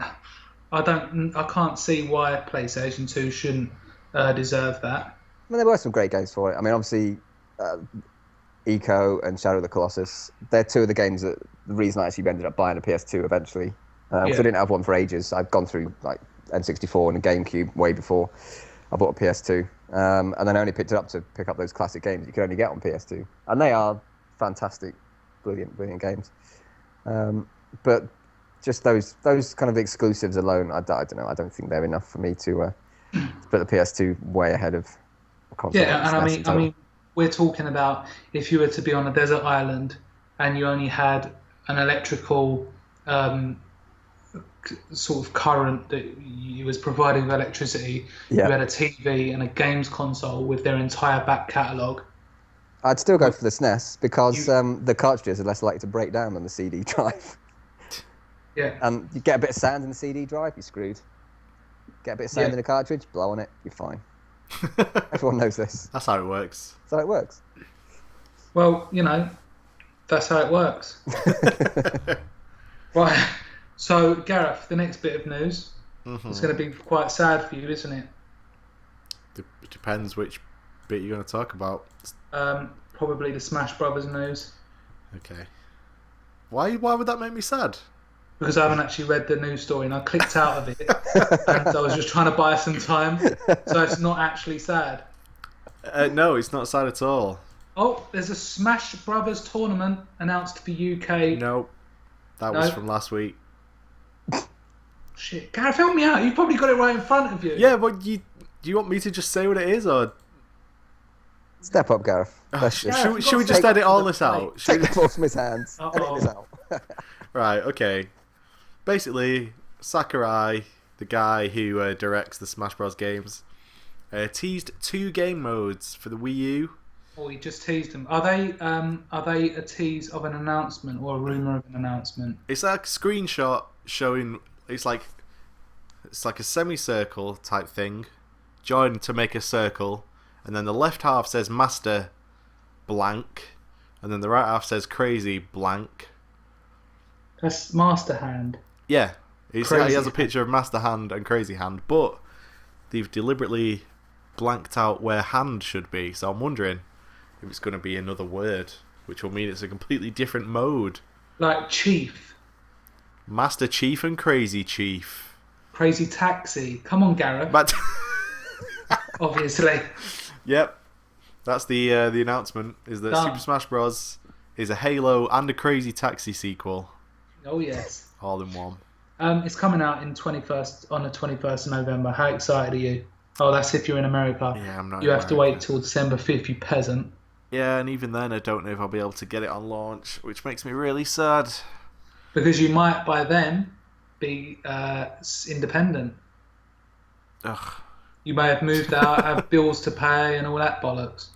H: I can't see why PlayStation 2 shouldn't deserve that.
I: I mean, there were some great games for it. I mean, obviously, Eco and Shadow of the Colossus, they're two of the games that the reason I actually ended up buying a PS2 eventually. Because I didn't have one for ages. I'd gone through like N64 and a GameCube way before I bought a PS2. And then I only picked it up to pick up those classic games you could only get on PS2. And they are fantastic, brilliant games. But just those kind of exclusives alone, I don't know. I don't think they're enough for me to But the PS2 way ahead of the console.
H: Yeah, and I mean, we're talking about if you were to be on a desert island and you only had an electrical sort of current that you was providing with electricity.
I: Yeah.
H: You had a TV and a games console with their entire back catalogue.
I: I'd still go for the SNES because the cartridges are less likely to break down than the CD drive.
H: Yeah.
I: And you get a bit of sand in the CD drive, you're screwed. Get a bit of sand in the cartridge, blow on it, you're fine. Everyone knows this.
B: That's how it works.
I: That's how it works.
H: Well, that's how it works. Right. So, Gareth, the next bit of news is going to be quite sad for you, isn't it?
B: It depends which bit you're going to talk about.
H: Probably the Smash Brothers news.
B: Okay. Why would that make me sad?
H: Because I haven't actually read the news story and I clicked out of it and I was just trying to buy some time. So it's not actually sad.
B: No, it's not sad at all.
H: Oh, there's a Smash Brothers tournament announced for UK.
B: No, that was from last week.
H: Shit, Gareth, help me out. You've probably got it right in front of you.
B: Yeah, but do you want me to just say what it is, or
I: step up, Gareth?
B: Should we just edit all this out?
I: Take the ball from his hands. Edit this out.
B: Right. Okay. Basically, Sakurai, the guy who directs the Smash Bros. Games, teased 2 game modes for the Wii U.
H: Oh, he just teased them. Are they a tease of an announcement or a rumor of an announcement?
B: It's like a screenshot showing. It's like a semicircle type thing, joined to make a circle, and then the left half says Master blank, and then the right half says Crazy blank.
H: That's Master Hand.
B: Yeah, he has a picture of Master Hand and Crazy Hand, but they've deliberately blanked out where hand should be, so I'm wondering if it's going to be another word, which will mean it's a completely different mode.
H: Like Chief.
B: Master Chief and Crazy Chief.
H: Crazy Taxi. Come on, Gareth.
B: But
H: obviously.
B: Yep. That's the announcement, is that Super Smash Bros. Is a Halo and a Crazy Taxi sequel.
H: Oh, yes.
B: All in one.
H: It's coming out on the 21st of November. How excited are you? Oh, that's if you're in America.
B: Yeah, I'm not.
H: You have to wait till December 5th, you peasant.
B: Yeah, and even then, I don't know if I'll be able to get it on launch, which makes me really sad.
H: Because you might, by then, be independent.
B: Ugh.
H: You may have moved out, have bills to pay, and all that bollocks.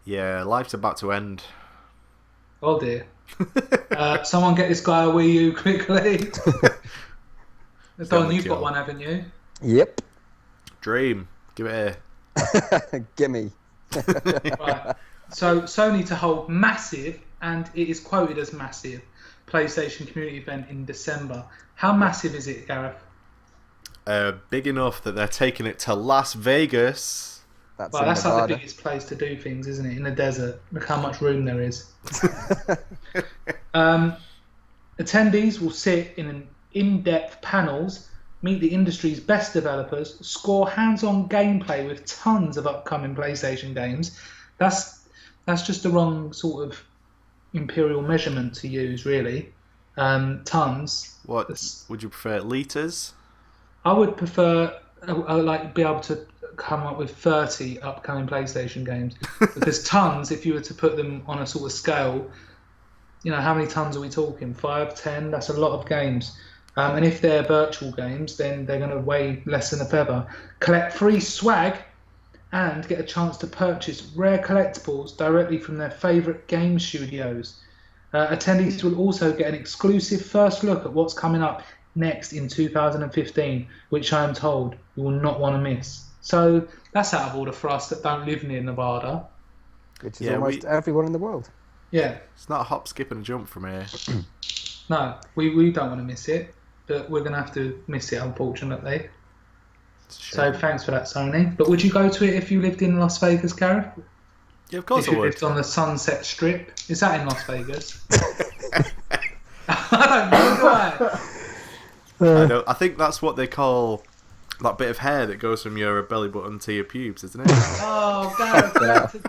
B: Yeah, life's about to end.
H: Oh, dear. Someone get this guy a Wii U quickly. Don, you've got one, haven't you?
I: Yep.
B: Dream. Give it here.
I: Gimme.
H: Right. So Sony to hold massive, and it is quoted as massive, PlayStation community event in December. How massive is it, Gareth?
B: Big enough that they're taking it to Las Vegas.
H: That's like the biggest place to do things, isn't it? In the desert. Look how much room there is. Attendees will sit in in-depth panels, meet the industry's best developers, score hands-on gameplay with tons of upcoming PlayStation games. That's just the wrong sort of imperial measurement to use, really. Tons.
B: What would you prefer, liters?
H: I would prefer, be able to come up with 30 upcoming PlayStation games, because tons, if you were to put them on a sort of scale, how many tons are we talking? 5, 10? That's a lot of games. And if they're virtual games, then they're going to weigh less than a feather. Collect free swag and get a chance to purchase rare collectibles directly from their favourite game studios. Attendees will also get an exclusive first look at what's coming up next in 2015, which I am told you will not want to miss. So that's out of order for us that don't live near Nevada.
I: Which is almost everyone in the world.
H: Yeah.
B: It's not a hop, skip and a jump from here.
H: No, we don't want to miss it, but we're going to have to miss it, unfortunately. So thanks for that, Sony. But would you go to it if you lived in Las Vegas, Gareth?
B: Yeah, of course I would.
H: If you lived on the Sunset Strip. Is that in Las Vegas? I don't know, do I?
B: I think that's what they call that bit of hair that goes from your belly button to your pubes, isn't it?
H: Oh, Gareth,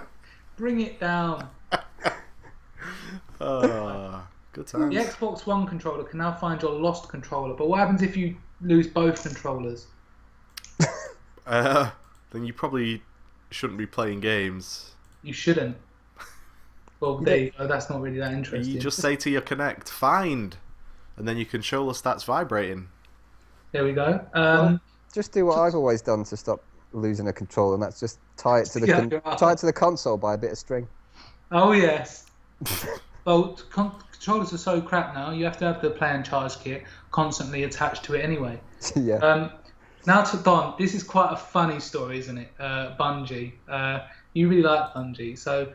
H: bring it down.
B: Good times.
H: The Xbox One controller can now find your lost controller, but what happens if you lose both controllers?
B: then you probably shouldn't be playing games.
H: You shouldn't. Well, there you go. That's not really that interesting.
B: You just say to your Kinect, find, and then you can show the stats vibrating.
H: There we go.
I: Just do what I've always done to stop losing a controller, and that's just tie it to the console by a bit of string.
H: Oh yes. Well, controllers are so crap now. You have to have the play and charge kit constantly attached to it anyway.
I: Yeah.
H: Now to Don. This is quite a funny story, isn't it? Bungie. You really like Bungie, so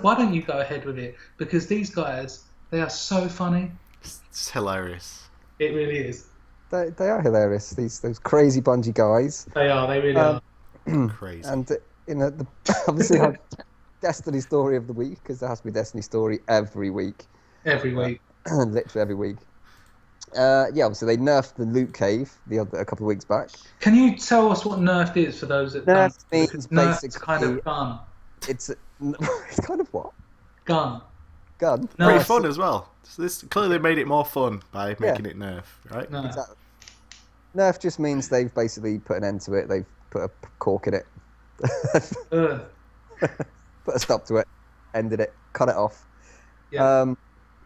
H: why don't you go ahead with it? Because these guys, they are so funny.
B: It's hilarious.
H: It really is.
I: They are hilarious. Those crazy Bungie guys.
H: They are. They really are.
B: Crazy.
I: And obviously have Destiny story of the week, because there has to be Destiny story every week.
H: Every week.
I: Literally every week. Obviously they nerfed the loot cave a couple of weeks back.
H: Can you tell us what nerfed is for those that
I: nerfed
H: don't?
I: Means
H: nerfed's kind of gun.
I: It's kind of what?
H: Gun.
B: Pretty fun as well. So this clearly made it more fun by making it nerf, right?
H: No.
I: Exactly. Nerf just means they've basically put an end to it. They've put a cork in it. Put a stop to it. Ended it. Cut it off.
H: Yeah.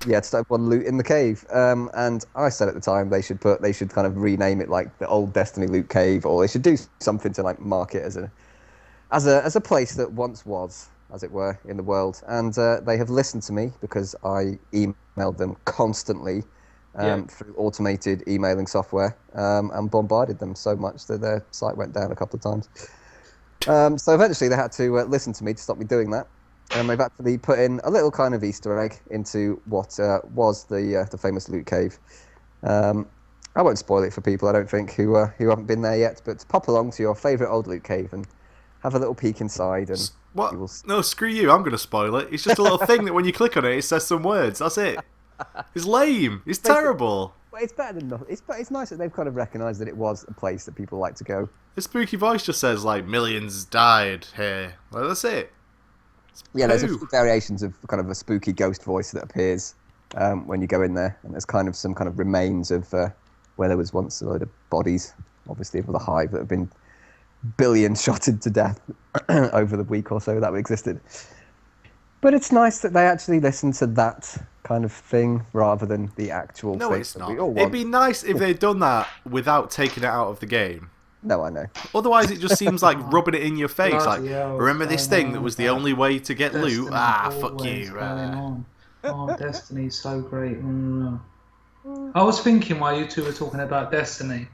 I: To start one loot in the cave. And I said at the time they should kind of rename it like the old Destiny loot cave, or they should do something to like mark it as a place that once was, as it were, in the world. And they have listened to me because I emailed them constantly through automated emailing software, and bombarded them so much that their site went down a couple of times. So eventually they had to listen to me to stop me doing that. And they've actually put in a little kind of Easter egg into what was the famous loot cave. I won't spoil it for people, I don't think, who haven't been there yet, but pop along to your favourite old loot cave and have a little peek inside. And
B: what? No, screw you, I'm going to spoil it. It's just a little thing that when you click on it, it says some words. That's it. It's lame. It's terrible.
I: Well, it's better than nothing. It's nice that they've kind of recognised that it was a place that people like to go.
B: The spooky voice just says, like, millions died here. Well, that's it.
I: There's a few variations of kind of a spooky ghost voice that appears when you go in there, and there's kind of some kind of remains of where there was once a load of bodies, obviously, of the hive that have been billions shotted to death over the week or so that existed. But it's nice that they actually listen to that kind of thing rather than the actual thing.
B: No, it's not. It'd be nice if they'd done that without taking it out of the game.
I: No, I know.
B: Otherwise, it just seems like rubbing it in your face.
H: Bloody
B: Like,
H: hell,
B: remember this thing that was the only way to get loot? Fuck you.
H: Oh, Destiny's so great. I was thinking while you two were talking about Destiny,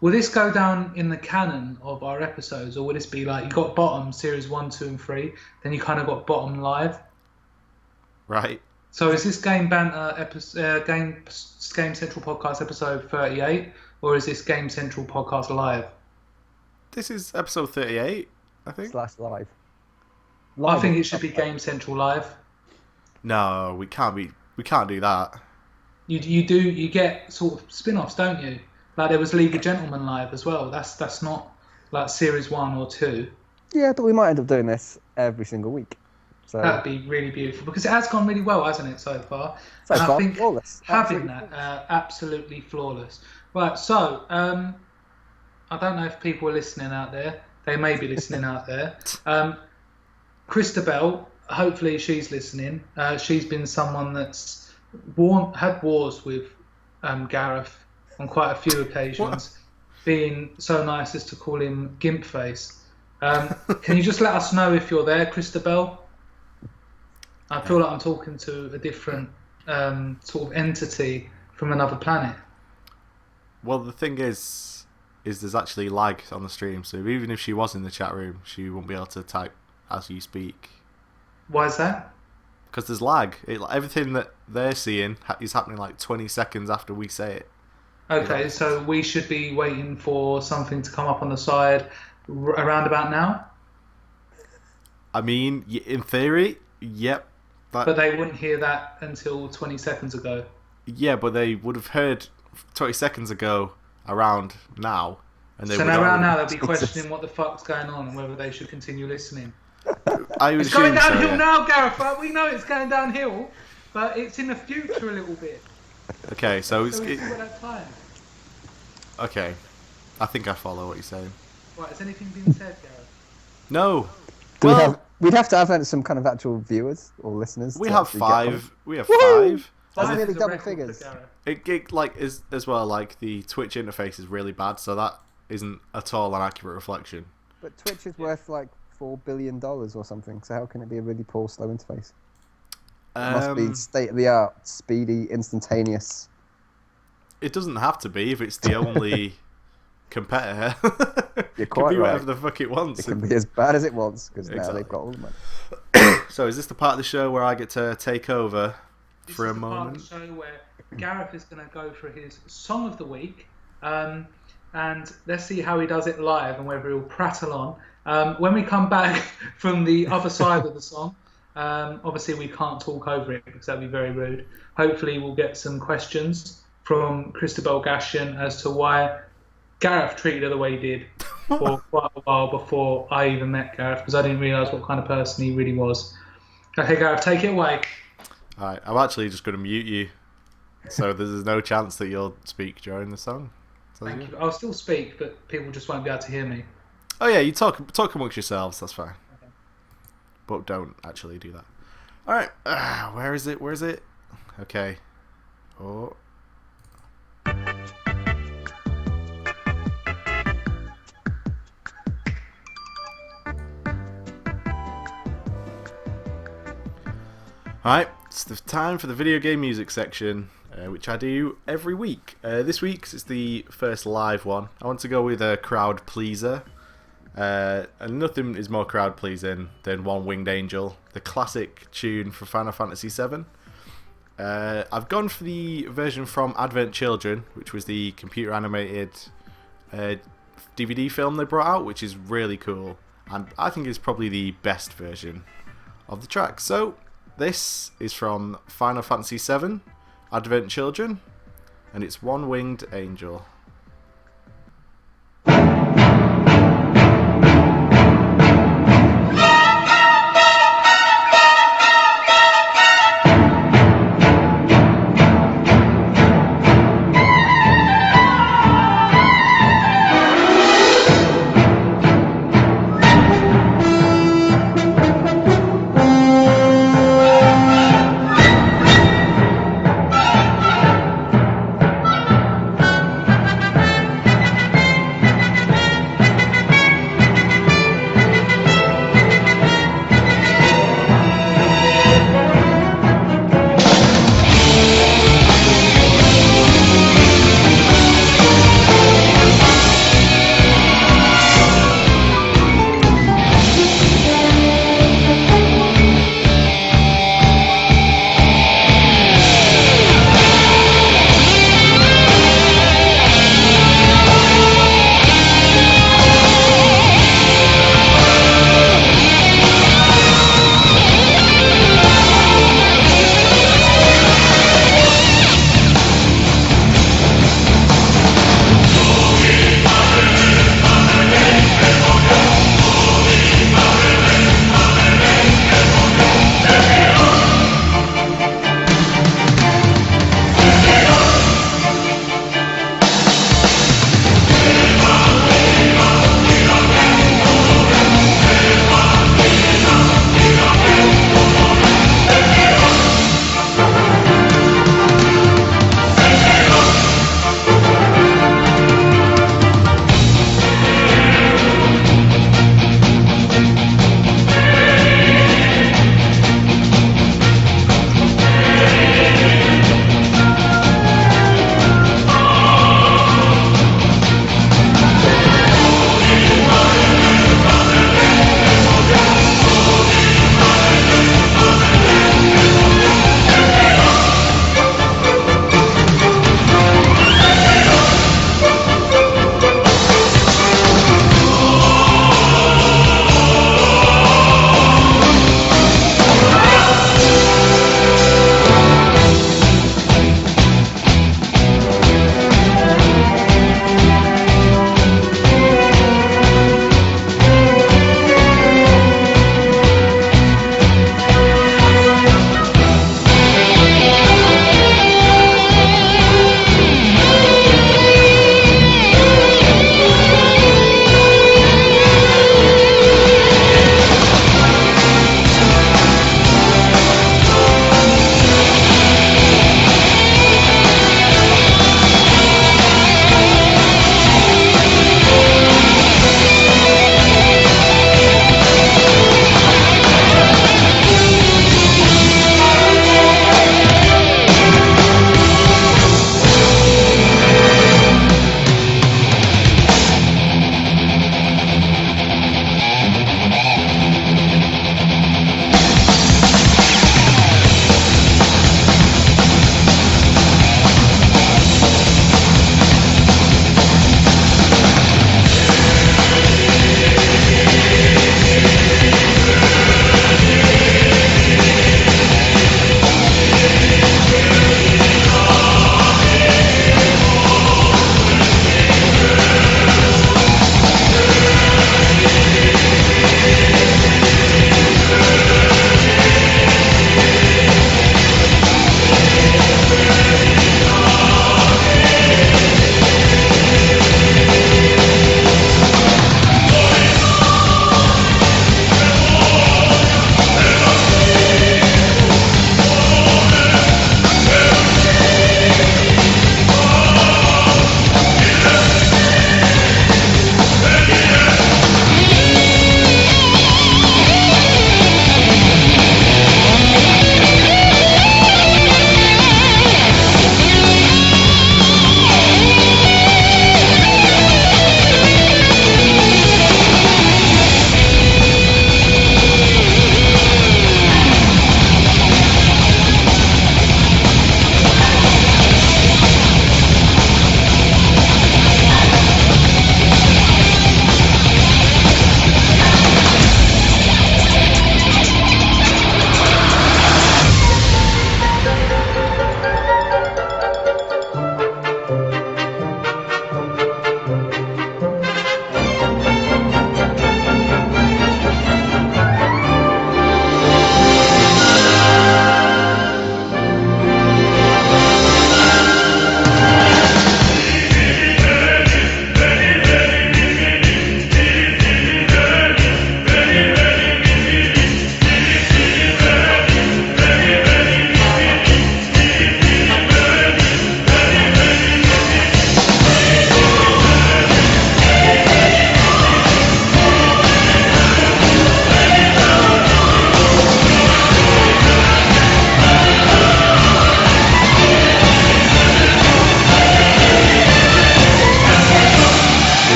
H: will this go down in the canon of our episodes, or will this be like you got bottom series 1, 2, and 3, then you kind of got bottom live?
B: Right.
H: So is this Gamebanter Game Central podcast episode 38? Or is this Game Central podcast live?
B: This is episode 38, I think.
I: / live.
H: I think it should be Game Central live.
B: No, we can't do that.
H: You get sort of spin-offs, don't you? Like there was League of Gentlemen live as well. That's not like series 1 or 2.
I: Yeah, but we might end up doing this every single week. So
H: that'd be really beautiful because it has gone really well, hasn't it, so far?
I: I
H: think
I: flawless.
H: Having that absolutely flawless. Right, so I don't know if people are listening out there. They may be listening out there. Christabel, hopefully she's listening. She's been someone that's had wars with Gareth on quite a few occasions, being so nice as to call him Gimp Face. Can you just let us know if you're there, Christabel? I feel like I'm talking to a different sort of entity from another planet.
B: Well, the thing is there's actually lag on the stream, so even if she was in the chat room, she won't be able to type as you speak.
H: Why is that?
B: Because there's lag. Everything that they're seeing is happening like 20 seconds after we say it.
H: Okay, so we should be waiting for something to come up on the side around about now?
B: I mean, in theory, yep.
H: But they wouldn't hear that until 20 seconds ago.
B: Yeah, but they would have heard 20 seconds ago around now. And they
H: so now around now they'll be questioning what the fuck's going on and whether they should continue listening.
B: It's
H: going downhill now, Gareth. We know it's going downhill, but it's in the future a little bit.
B: Okay, so
H: it's at that time.
B: Okay. I think I follow what you're saying.
H: Right, has anything been said, Gareth?
B: No.
I: We'd have to have some kind of actual viewers or listeners.
B: We have 5. We have
I: Woo-hoo!
B: 5.
I: That's
H: Five
I: nearly
H: is a
I: double
H: record for
I: figures.
H: Gareth.
B: It like is as well. Like the Twitch interface is really bad, so that isn't at all an accurate reflection.
I: But Twitch is worth like $4 billion or something. So how can it be a really poor, slow interface? It must be state of the art, speedy, instantaneous.
B: It doesn't have to be if it's the only competitor.
I: You're
B: It
I: quite
B: can be
I: right.
B: whatever the fuck it wants.
I: It can be as bad as it wants because now
B: Exactly.
I: they've got all the money.
B: So is this the part of the show where I get to take over
H: This
B: for
H: is
B: a
H: the part
B: moment?
H: of the show where Gareth is going to go for his song of the week, and let's see how he does it live and whether he'll prattle on. When we come back from the other side of the song, obviously we can't talk over it because that'd be very rude. Hopefully we'll get some questions from Christabel Gashian as to why Gareth treated her the way he did for quite a while before I even met Gareth, because I didn't realise what kind of person he really was. Okay, Gareth, take it away.
B: Alright, I'm actually just going to mute you, so there's no chance that you'll speak during the song.
H: Thank you. I'll still speak, but people just won't be able to hear me.
B: Oh yeah, you talk amongst yourselves. That's fine. Okay. But don't actually do that. All right. Where is it? Where is it? Okay. Oh. Alright, it's the time for the video game music section, which I do every week. This week, 'cause it's the first live one, I want to go with a crowd pleaser. And nothing is more crowd pleasing than One Winged Angel, the classic tune from Final Fantasy VII. I've gone for the version from Advent Children, which was the computer animated DVD film they brought out, which is really cool. And I think it's probably the best version of the track. So, this is from Final Fantasy VII, Advent Children, and it's One Winged Angel.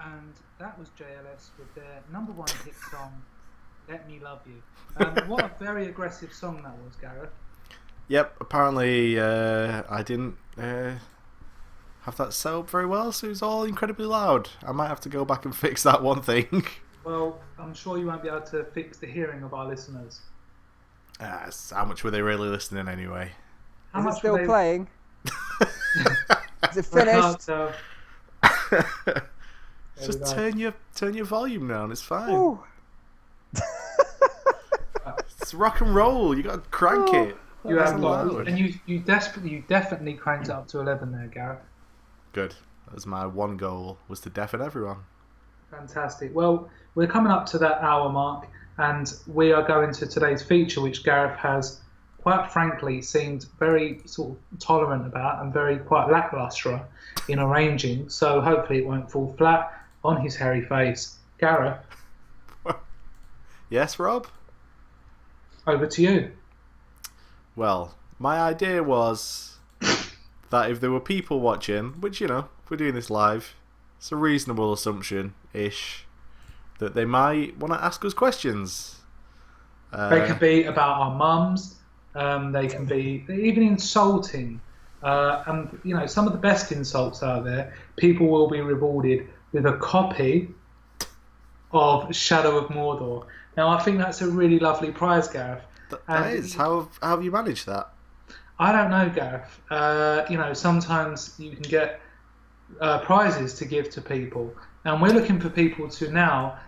H: And that was JLS with their #1 hit song, Let Me Love You. What a very aggressive song that was, Gareth.
B: Yep, apparently I didn't have that set up very well, so it was all incredibly loud. I might have to go back and fix that one thing.
H: Well, I'm sure you won't be able to fix the hearing of our listeners.
B: How much were they really listening anyway?
H: How
I: Is
H: much
I: it still
H: were they...
I: playing? Is it
H: I can't
I: finished?
H: tell.
B: Just turn your volume down. It's fine.
I: Ooh.
B: It's rock and roll. You got to crank it.
H: You
B: That's
H: have
B: loud.
H: and you definitely cranked it up to 11 there, Gareth.
B: Good. That was my one goal, was to deafen everyone.
H: Fantastic. Well, we're coming up to that hour mark, and we are going to today's feature, which Gareth has, quite frankly, seemed very sort of tolerant about and very quite lacklustre in arranging. So hopefully it won't fall flat on his hairy face. Gareth,
B: Yes, Rob?
H: over to you.
B: Well, my idea was that if there were people watching, which, you know, if we're doing this live, it's a reasonable assumption-ish, that they might want to ask us questions.
H: They could be about our mums. They can be even insulting. And, you know, some of the best insults out there, people will be rewarded with a copy of Shadow of Mordor. Now, I think that's a really lovely prize, Gareth.
B: That is. How have you managed that?
H: I don't know, Gareth. You know, sometimes you can get prizes to give to people. And we're looking for people to now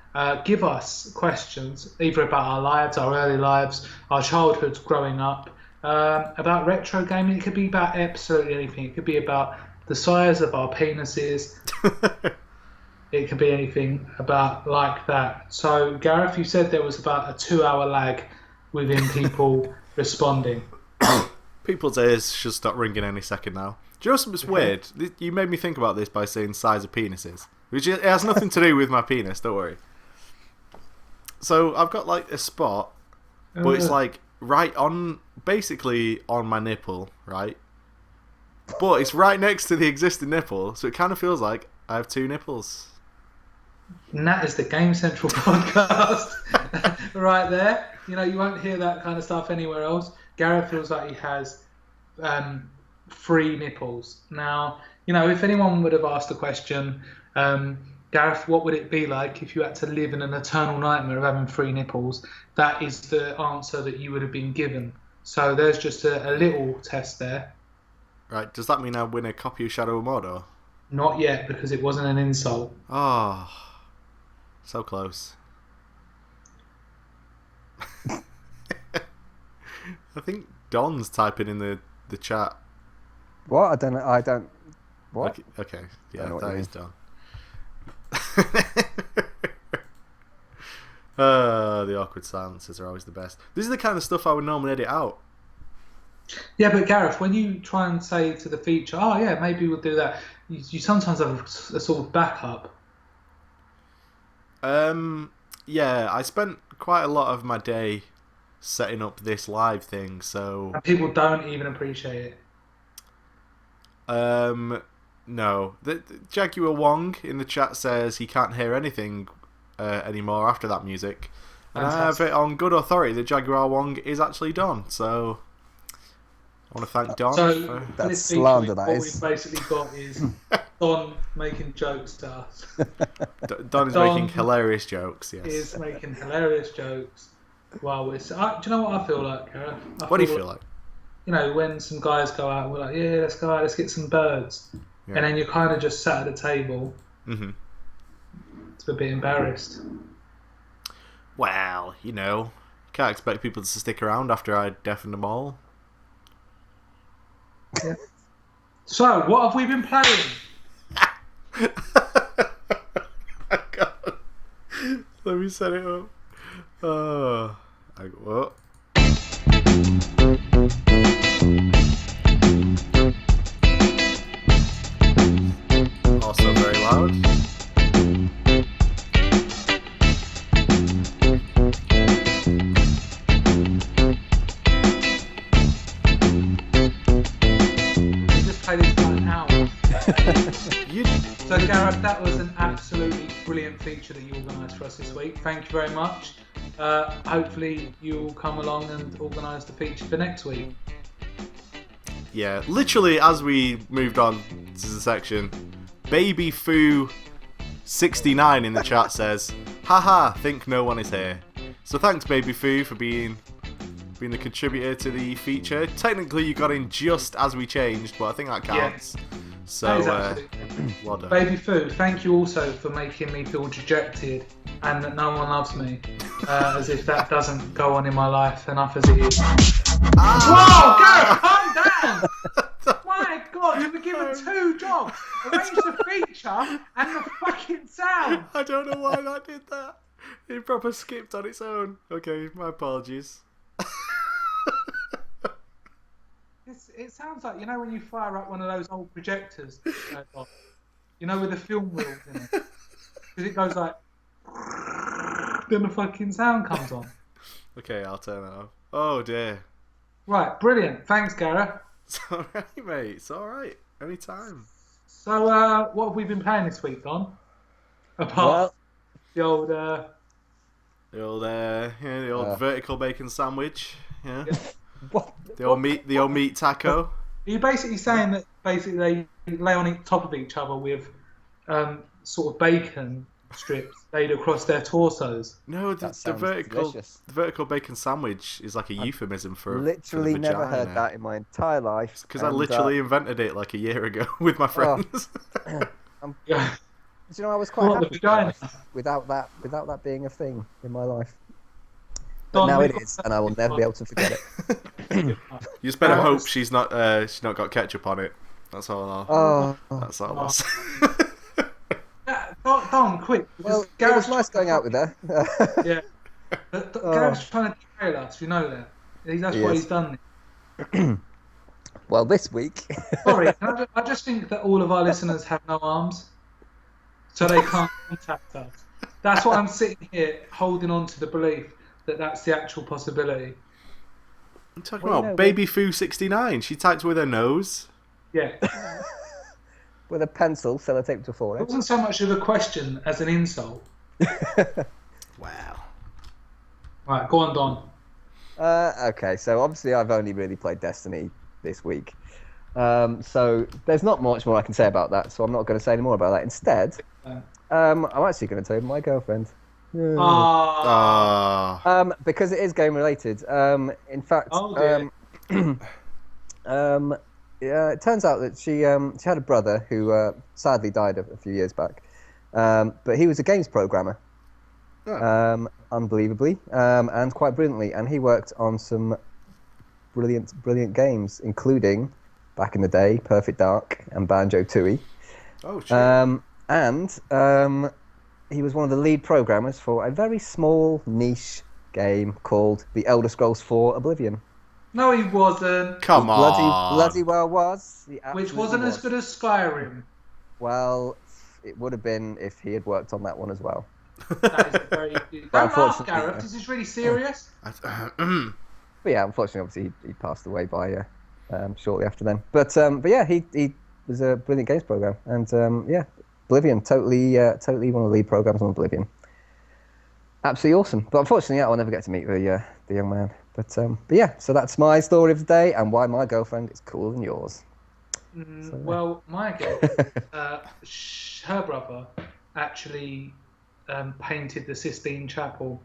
H: give us questions, either about our lives, our early lives, our childhoods growing up, about retro gaming. It could be about absolutely anything. It could be about the size of our penises. It could be anything about like that. So, Gareth, you said there was about a 2-hour lag within people responding.
B: People's ears should stop ringing any second now. Do you know something's weird? You made me think about this by saying size of penises. Which it has nothing to do with my penis, don't worry. So I've got like a spot, but it's like right on, basically on my nipple, right? But it's right next to the existing nipple, so it kind of feels like I have two nipples.
H: And that is the Gamecentral podcast right there. You know, you won't hear that kind of stuff anywhere else. Gareth feels like he has 3 nipples. Now, you know, if anyone would have asked the question, Gareth, what would it be like if you had to live in an eternal nightmare of having 3 nipples? That is the answer that you would have been given. So there's just a little test there.
B: Right, does that mean I win a copy of Shadow of Mordor?
H: Not yet, because it wasn't an insult.
B: Oh, so close. I think Don's typing in the chat.
I: What? I don't. What?
B: Okay. Yeah,
I: Don't know what
B: that
I: you
B: is
I: mean.
B: Don. The awkward silences are always the best. This is the kind of stuff I would normally edit out.
H: Yeah, but Gareth, when you try and say to the feature, oh yeah, maybe we'll do that, you sometimes have a sort of backup.
B: Yeah, I spent quite a lot of my day setting up this live thing, so...
H: And people don't even appreciate it.
B: No. The Jaguar Wong in the chat says he can't hear anything anymore after that music. And
H: Fantastic.
B: I have it on good authority that Jaguar Wong is actually Don, so... I want to thank Don.
H: So,
B: for...
I: That's
H: this
I: slander,
H: feature,
I: that
H: what
I: is.
H: we've basically got is Don making jokes to us.
B: Don is
H: Don
B: making hilarious jokes, yes.
H: Is making hilarious jokes while we're... do you know what I feel like, Gareth?
B: What do you feel like?
H: You know, when some guys go out, we're like, yeah, let's go out, let's get some birds.
B: Yeah.
H: And then you're kind of just sat at the table.
B: Mm-hmm.
H: It's a bit embarrassed.
B: Well, you know, can't expect people to stick around after I deafened them all.
H: Yeah. So, what have we been playing?
B: God. Let me set it up. What? Also very loud.
H: We just played this for an hour.
B: You
H: So Gareth, that was an absolutely brilliant feature that you organised for us this week. Thank you very much. Hopefully you'll come along and organise the feature for next week.
B: Yeah, literally as we moved on to the section, Baby Foo 69 in the chat says, haha, think no one is here. So thanks Baby Foo for being the contributor to the feature. Technically you got in just as we changed, but I think that counts.
H: Yeah.
B: So,
H: well done. Baby Foo, thank you also for making me feel dejected and that no one loves me. As if that doesn't go on in my life enough as it is. Whoa, Gareth, calm down! My God, you were given 2 jobs. Arrange the feature and the fucking sound.
B: I don't know why that did that. It proper skipped on its own. Okay, my apologies.
H: It sounds like, you know, when you fire up one of those old projectors, you know, with the film reels in it, because it goes like, then the fucking sound comes on.
B: Okay, I'll turn that off. Oh dear.
H: Right, brilliant. Thanks, Gareth.
B: It's alright, mate. It's alright. Anytime.
H: So, what have we been playing this week, Don? Apart from the old
B: vertical bacon sandwich. Yeah.
I: What?
B: The old meat taco.
H: Are you basically saying that they lay on top of each other with sort of bacon strips laid across their torsos?
B: No, the vertical bacon sandwich is like a euphemism for
I: literally
B: for
I: never heard that in my entire life.
B: Because I literally invented it like a year ago with my friends.
H: Yeah.
I: You know, I was quite happy without that being a thing in my life. But now it is, and I will never be able to forget it.
B: You just better hope she's not got ketchup on it. That's all. That's all. I'll say.
H: Don, quick.
I: Well, it was nice going out with her.
H: Yeah. Gareth's trying to trail us, you know that. That's why he's done it.
I: Well, this week.
H: Sorry, I just think that all of our listeners have no arms, so they can't contact us. That's why I'm sitting here holding on to the belief that that's the actual possibility.
B: I'm talking about Baby Foo 69. She types with her nose.
H: Yeah.
I: With a pencil, sellotape to forehead.
H: It wasn't so much of a question as an insult.
B: Wow.
H: Right, go on, Don.
I: Okay, so obviously I've only really played Destiny this week. So there's not much more I can say about that, so I'm not going to say any more about that. Instead, I'm actually going to tell you my girlfriend. Because it is game related. In fact, it turns out that she had a brother who sadly died a few years back, but he was a games programmer, unbelievably, and quite brilliantly, and he worked on some brilliant games, including back in the day Perfect Dark and Banjo-Tooie.
B: Oh, shit.
I: And he was one of the lead programmers for a very small niche game called The Elder Scrolls 4 Oblivion.
H: No, he wasn't.
B: Come on.
I: Bloody well was.
H: Which wasn't as good as Skyrim.
I: Well, it would have been if he had worked on that one as well.
H: That is very... Don't laugh, Gareth. This is really serious.
I: But yeah, unfortunately, obviously, he passed away by shortly after then. But yeah, he was a brilliant games programmer. And yeah, Oblivion, totally one of the lead programs on Oblivion. Absolutely awesome. But unfortunately, I'll never get to meet the young man. But yeah, so that's my story of the day and why my girlfriend is cooler than yours.
H: Well, my girl, her brother actually painted the Sistine Chapel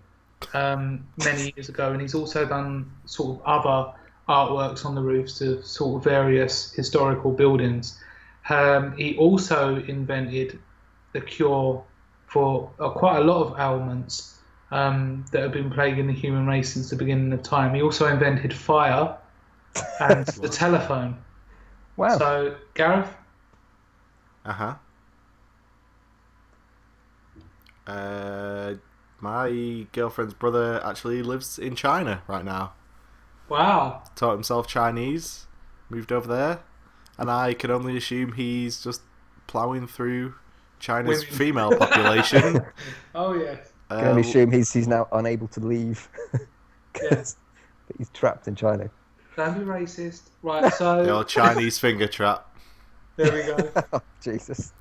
H: many years ago, and he's also done sort of other artworks on the roofs of sort of various historical buildings. He also invented the cure for quite a lot of ailments that have been plaguing the human race since the beginning of time. He also invented fire and the telephone.
I: Wow.
H: So, Gareth?
B: My girlfriend's brother actually lives in China right now.
H: Wow.
B: Taught himself Chinese, moved over there, and I can only assume he's just ploughing through China's female population.
H: Oh, yes.
I: I can only assume he's now unable to leave. Yes. He's trapped in China.
H: Don't be racist. Right, so...
B: The old Chinese finger trap.
H: There we go.
I: Oh, Jesus.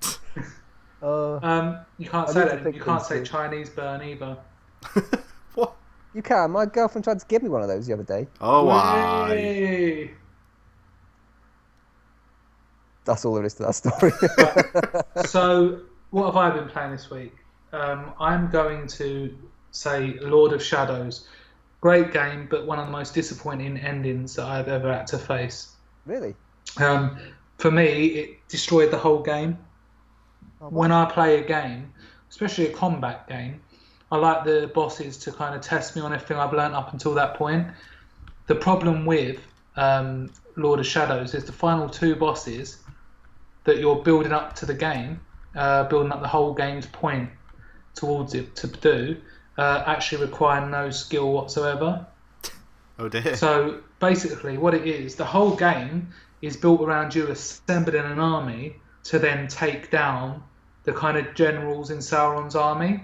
H: You can't
I: I
H: say
I: need to
H: that.
I: think
H: You can't
I: these
H: say
I: through.
H: Chinese burn either.
B: What?
I: You can. My girlfriend tried to give me one of those the other day.
B: Oh, why?
H: Way.
I: That's all there is to that story.
H: So, what have I been playing this week? I'm going to say Lord of Shadows. Great game, but one of the most disappointing endings that I've ever had to face.
I: Really?
H: For me, it destroyed the whole game. When I play a game, especially a combat game, I like the bosses to kind of test me on everything I've learnt up until that point. The problem with Lord of Shadows is the final two bosses that you're building up to the game, building up the whole game's point towards it to do, actually require no skill whatsoever.
B: Oh dear.
H: So basically what it is, the whole game is built around you assembling an army to then take down the kind of generals in Sauron's army.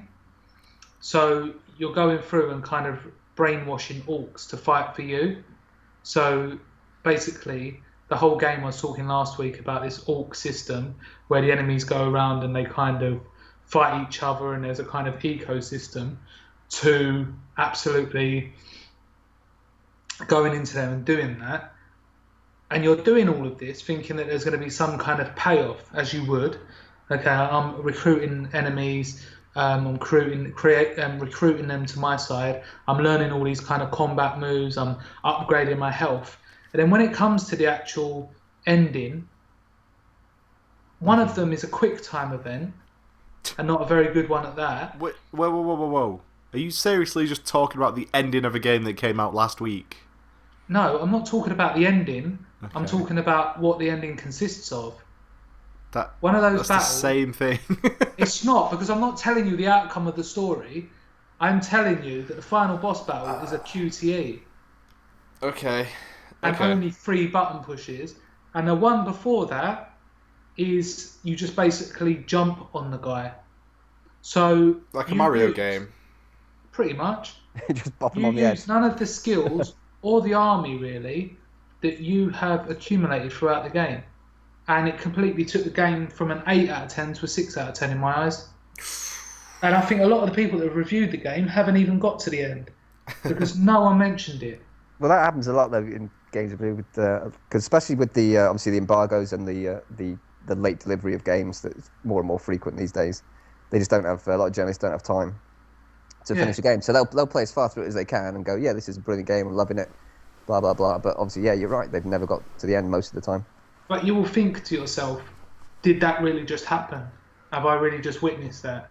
H: So you're going through and kind of brainwashing orcs to fight for you. So basically the whole game, I was talking last week about this orc system where the enemies go around and they kind of fight each other, and there's a kind of ecosystem to absolutely going into them and doing that. And you're doing all of this thinking that there's going to be some kind of payoff, as you would. Okay, I'm recruiting enemies, I'm recruiting them to my side, I'm learning all these kind of combat moves, I'm upgrading my health. And then when it comes to the actual ending, one of them is a quick time event, and not a very good one at that.
B: Whoa. Are you seriously just talking about the ending of a game that came out last week?
H: No, I'm not talking about the ending.
B: Okay.
H: I'm talking about what the ending consists of.
B: One
H: of those
B: that's
H: battles.
B: The same thing.
H: It's not, because I'm not telling you the outcome of the story. I'm telling you that the final boss battle is a QTE.
B: Okay.
H: And only 3 button pushes. And the one before that is you just basically jump on the guy. So
B: like a Mario game.
H: Pretty much.
I: Just pop him on the head.
H: You use none of the skills or the army, really, that you have accumulated throughout the game. And it completely took the game from an 8 out of 10 to a 6 out of 10 in my eyes. And I think a lot of the people that have reviewed the game haven't even got to the end because no one mentioned it.
I: Well, that happens a lot though in games, with because especially with the obviously the embargoes and the late delivery of games that's more and more frequent these days. They just don't have a lot of journalists don't have time to finish a game, so they'll play as far through it as they can and go, yeah, this is a brilliant game, I'm loving it, blah blah blah. But obviously, yeah, you're right, they've never got to the end most of the time.
H: But you will think to yourself, did that really just happen? Have I really just witnessed that?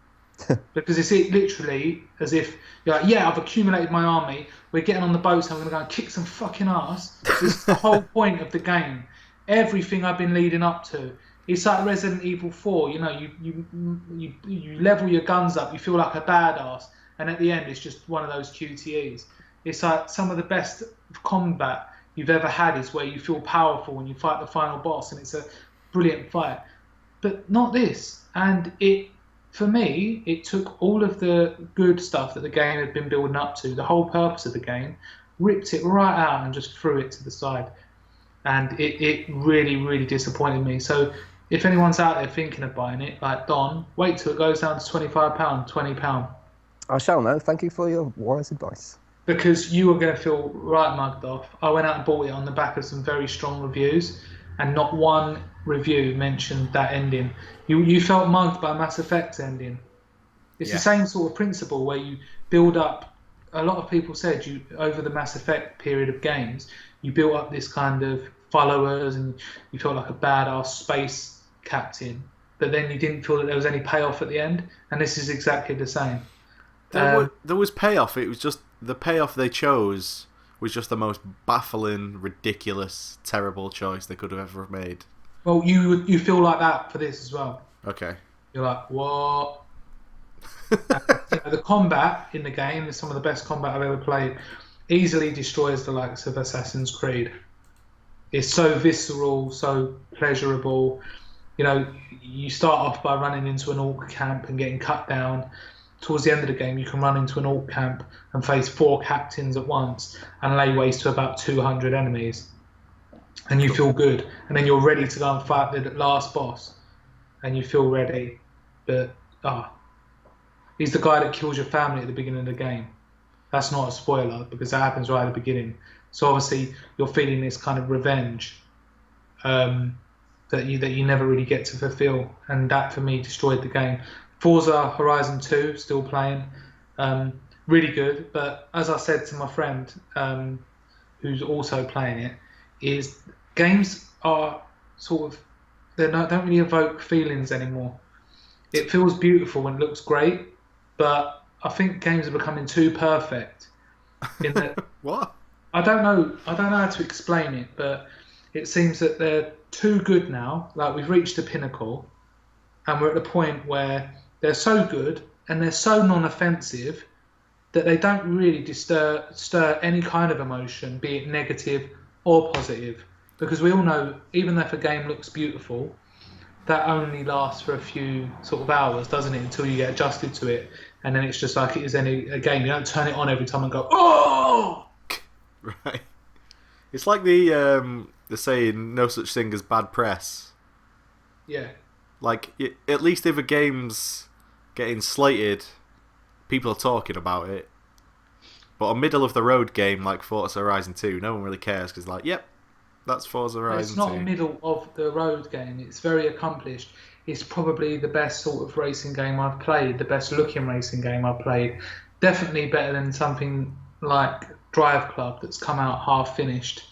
H: Because it's literally as if you're like, yeah, I've accumulated my army, we're getting on the boats and I'm going to go and kick some fucking ass. This is the whole point of the game. Everything I've been leading up to. It's like Resident Evil 4, you know, you level your guns up, you feel like a badass, and at the end it's just one of those QTEs. It's like some of the best combat you've ever had is where you feel powerful when you fight the final boss, and it's a brilliant fight. But not this. And for me, it took all of the good stuff that the game had been building up to, the whole purpose of the game, ripped it right out and just threw it to the side. And it really, really disappointed me. So if anyone's out there thinking of buying it, like Don, wait till it goes down to £25, £20.
I: I shall know. Thank you for your wise advice.
H: Because you were going to feel right mugged off. I went out and bought it on the back of some very strong reviews, and not one review mentioned that ending. You felt mugged by Mass Effect's ending. It's the same sort of principle where you build up. A lot of people said over the Mass Effect period of games, you built up this kind of followers, and you felt like a badass space captain. But then you didn't feel that there was any payoff at the end, and this is exactly the same.
B: There was payoff. It was just the payoff they chose was just the most baffling, ridiculous, terrible choice they could have ever made.
H: Well, you feel like that for this as well.
B: Okay.
H: You're like, what? The combat in the game is some of the best combat I've ever played. Easily destroys the likes of Assassin's Creed. It's so visceral, so pleasurable. You know, you start off by running into an orc camp and getting cut down. Towards the end of the game, you can run into an orc camp and face 4 captains at once and lay waste to about 200 enemies. And you feel good. And then you're ready to go and fight the last boss. And you feel ready. but he's the guy that kills your family at the beginning of the game. That's not a spoiler because that happens right at the beginning. So obviously you're feeling this kind of revenge that you never really get to fulfill, and that for me destroyed the game. Forza Horizon 2 still playing, really good. But as I said to my friend who's also playing it, is games are sort of don't really evoke feelings anymore. It feels beautiful and looks great, but I think games are becoming too perfect. In that,
B: what?
H: I don't know how to explain it, but it seems that they're too good now. Like we've reached a pinnacle, and we're at the point where they're so good and they're so non-offensive that they don't really stir any kind of emotion, be it negative or positive. Because we all know, even if a game looks beautiful, that only lasts for a few sort of hours, doesn't it, until you get adjusted to it. And then it's just like it is a game. You don't turn it on every time and go, oh!
B: Right. It's like the saying, no such thing as bad press.
H: Yeah.
B: Like, at least if a game's getting slated, people are talking about it. But a middle-of-the-road game like Forza Horizon 2, no one really cares, because like, yep, that's Forza Horizon 2.
H: It's not a middle-of-the-road game. It's very accomplished. It's probably the best sort of racing game I've played, the best-looking racing game I've played. Definitely better than something like Drive Club that's come out half-finished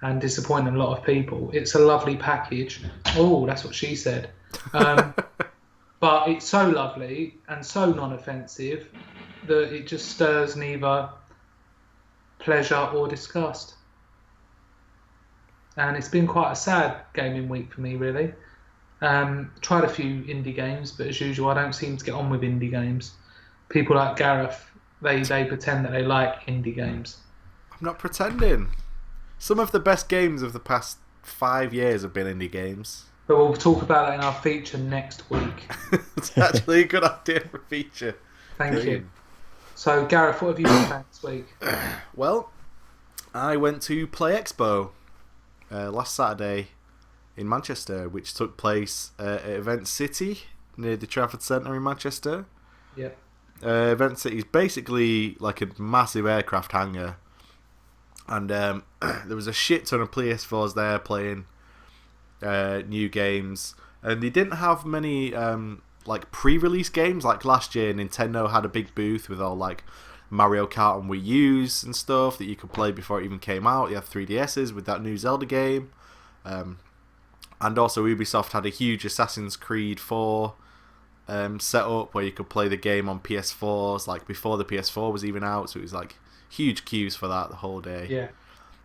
H: and disappointed a lot of people. It's a lovely package. Oh, that's what she said. But it's so lovely and so non-offensive that it just stirs neither pleasure or disgust. And it's been quite a sad gaming week for me, really. Tried a few indie games, but as usual, I don't seem to get on with indie games. People like Gareth, they pretend that they like indie games.
B: I'm not pretending. Some of the best games of the past 5 years have been indie games.
H: But we'll talk about that in our feature next week.
B: It's actually a good idea for a feature.
H: Thank you. So, Gareth, what have you been playing this week?
B: Well, I went to Play Expo last Saturday in Manchester, which took place at Event City near the Trafford Centre in Manchester.
H: Yeah.
B: Event City is basically like a massive aircraft hangar, and there was a shit ton of PS4s there playing new games, and they didn't have many like pre-release games. Like last year, Nintendo had a big booth with all like Mario Kart and Wii U's and stuff that you could play before it even came out. You have 3DS's with that new Zelda game, and also Ubisoft had a huge Assassin's Creed 4 set up where you could play the game on PS4s like before the PS4 was even out. So it was like huge queues for that the whole day.
H: Yeah.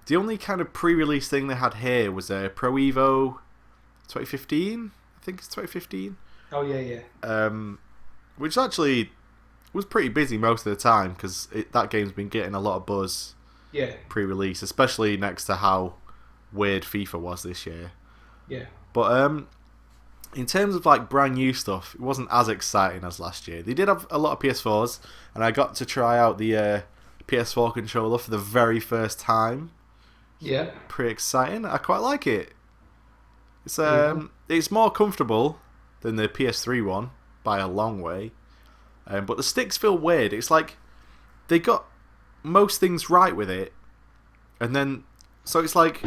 B: The only kind of pre-release thing they had here was Pro Evo 2015. I think it's 2015.
H: Oh yeah.
B: Which actually was pretty busy most of the time because that game's been getting a lot of buzz.
H: Yeah.
B: Pre-release, especially next to how weird FIFA was this year.
H: Yeah.
B: But in terms of like brand new stuff, it wasn't as exciting as last year. They did have a lot of PS4s, and I got to try out the PS4 controller for the very first time.
H: Yeah.
B: Pretty exciting. I quite like it. It's more comfortable than the PS3 one by a long way. But the sticks feel weird. It's like they got most things right with it, and then so it's like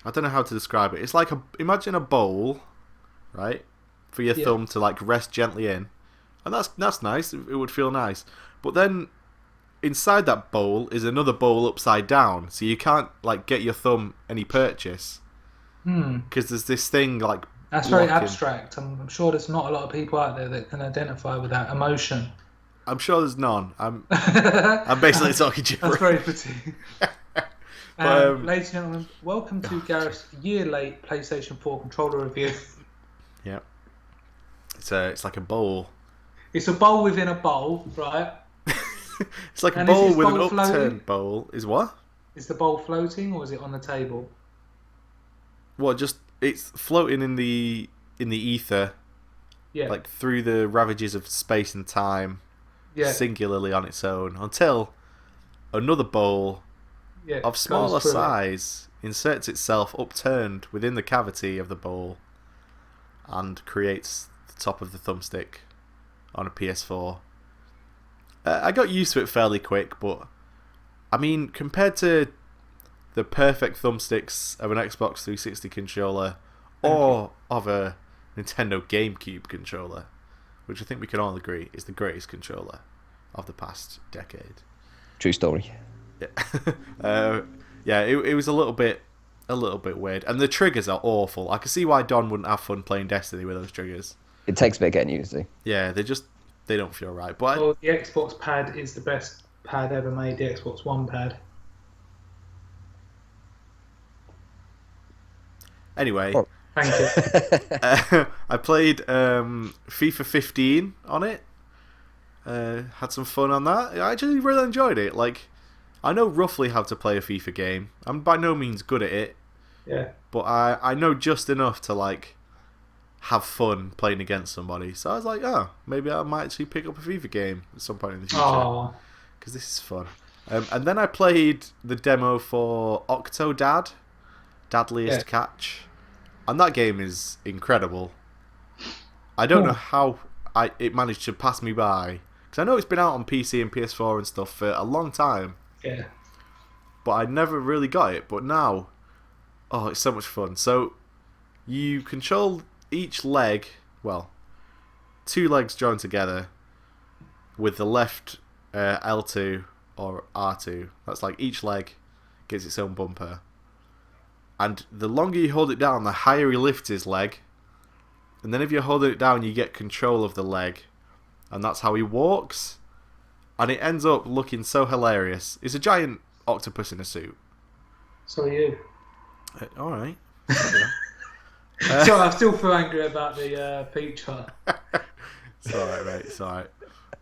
B: I don't know how to describe it. It's like imagine a bowl, right, for your thumb to like rest gently in, and that's nice. It would feel nice, but then inside that bowl is another bowl upside down, so you can't like get your thumb any purchase because there's this thing like
H: that's very abstract. I'm sure there's not a lot of people out there that can identify with that emotion.
B: I'm sure there's none. I'm basically talking gibberish.
H: That's very fatiguing. Ladies and gentlemen, welcome to Gareth's year-late PlayStation 4 controller review.
B: Yeah, it's like a bowl.
H: It's a bowl within a bowl, right?
B: It's like a bowl with an upturned bowl. Is what?
H: Is the bowl floating or is it on the table?
B: Well, just it's floating in the ether.
H: Yeah.
B: Like through the ravages of space and time. Yeah. Singularly on its own until another bowl of smaller size inserts itself upturned within the cavity of the bowl and creates the top of the thumbstick. on a PS4. I got used to it fairly quick, but I mean, compared to the perfect thumbsticks of an Xbox 360 controller or of a Nintendo GameCube controller, which I think we can all agree is the greatest controller of the past decade.
I: True story.
B: Yeah, it was a little bit weird, and the triggers are awful. I can see why Don wouldn't have fun playing Destiny with those triggers.
I: It takes a bit getting used to.
B: Yeah, they don't feel right. But
H: well, the Xbox pad is the best pad ever made. The Xbox One pad.
B: Anyway,
H: thank you.
B: I played FIFA 15 on it. Had some fun on that. I actually really enjoyed it. Like, I know roughly how to play a FIFA game. I'm by no means good at it.
H: Yeah.
B: But I know just enough to like have fun playing against somebody. So I was like, oh, maybe I might actually pick up a FIFA game at some point in the future. Because this is fun. And then I played the demo for Octodad, Dadliest Catch. And that game is incredible. I don't know how it managed to pass me by. Because I know it's been out on PC and PS4 and stuff for a long time.
H: Yeah.
B: But I never really got it. But now, oh, it's so much fun. So, you control each leg, well, 2 legs joined together with the left L2 or R2. That's like each leg gets its own bumper. And the longer you hold it down, the higher he lifts his leg. And then if you hold it down, you get control of the leg. And that's how he walks. And it ends up looking so hilarious. It's a giant octopus in a suit.
H: So are you.
B: Alright.
H: So I still feel angry about the peach one.
B: It's alright, mate. It's alright.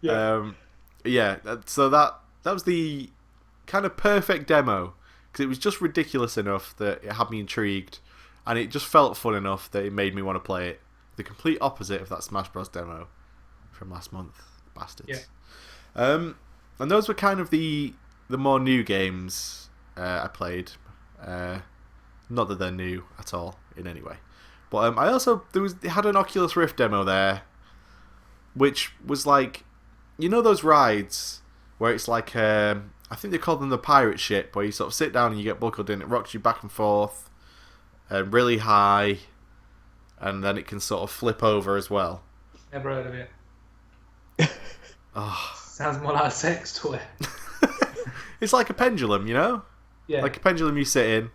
H: Yeah.
B: So that was the kind of perfect demo. Because it was just ridiculous enough that it had me intrigued. And it just felt fun enough that it made me want to play it. The complete opposite of that Smash Bros. Demo from last month. Bastards.
H: Yeah.
B: And those were kind of the more new games I played. Not that they're new at all in any way. But I also they had an Oculus Rift demo there, which was like, you know those rides where it's like I think they call them the pirate ship, where you sort of sit down and you get buckled in. It rocks you back and forth, really high, and then it can sort of flip over as well.
H: Never heard of it.
B: Oh.
H: Sounds more like a sex toy.
B: It's like a pendulum, you know?
H: Yeah.
B: Like a pendulum you sit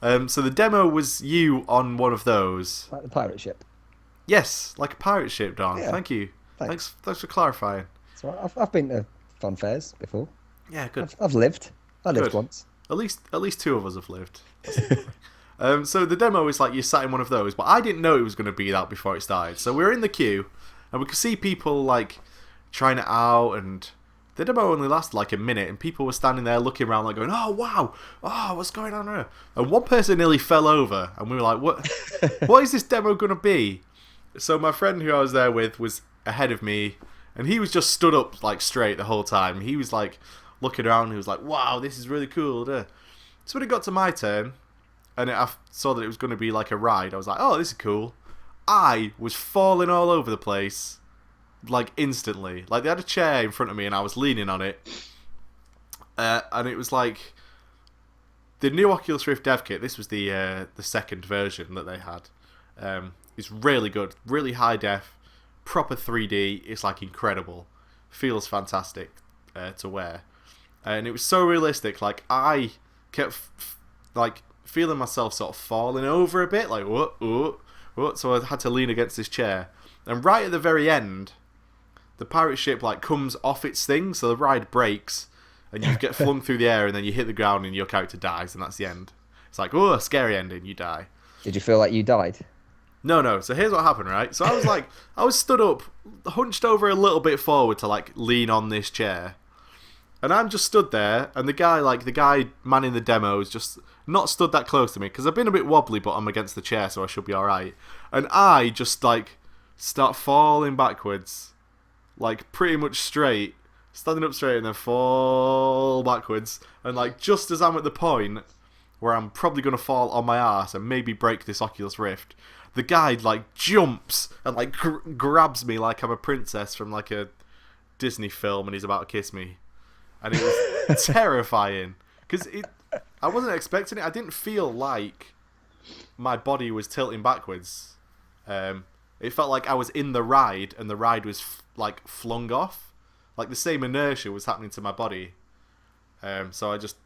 B: in. So the demo was you on one of those.
I: Like the pirate ship.
B: Yes, like a pirate ship, Don.
I: Yeah.
B: Thank you.
I: Thanks
B: Thanks for clarifying.
I: So I've been to fun fairs before.
B: Yeah, good.
I: I've lived. I lived
B: Good.
I: once.
B: At least 2 of us have lived. So the demo is like you sat in one of those, but I didn't know it was going to be that before it started. So we were in the queue, and we could see people like trying it out, and the demo only lasted like a minute, and people were standing there looking around like going, oh wow, oh what's going on here? And one person nearly fell over, and we were like, what is this demo going to be? So my friend who I was there with was ahead of me, and he was just stood up like straight the whole time. He was like looking around, and he was like, wow, this is really cool. So when it got to my turn, and I saw that it was going to be like a ride, I was like, oh, this is cool. I was falling all over the place. Like instantly, like they had a chair in front of me and I was leaning on it, and it was like the new Oculus Rift dev kit. This was the second version that they had. It's really good, really high def, proper 3D. It's like incredible, feels fantastic to wear, and it was so realistic. Like I kept like feeling myself sort of falling over a bit, like what. So I had to lean against this chair, and right at the very end, the pirate ship like comes off its thing, so the ride breaks, and you get flung through the air, and then you hit the ground, and your character dies, and that's the end. It's like, oh, a scary ending. You die.
I: Did you feel like you died?
B: No. So here's what happened, right? So I was like, I was stood up, hunched over a little bit forward to like lean on this chair, and I'm just stood there, and the guy manning the demo is just not stood that close to me because I've been a bit wobbly, but I'm against the chair, so I should be all right. And I just like start falling backwards. Like pretty much straight, standing up straight and then fall backwards, and like just as I'm at the point where I'm probably going to fall on my arse and maybe break this Oculus Rift, the guy like jumps and like grabs me like I'm a princess from like a Disney film and he's about to kiss me. And it was terrifying because I wasn't expecting it. I didn't feel like my body was tilting backwards. It felt like I was in the ride and the ride was like flung off. Like the same inertia was happening to my body. So I just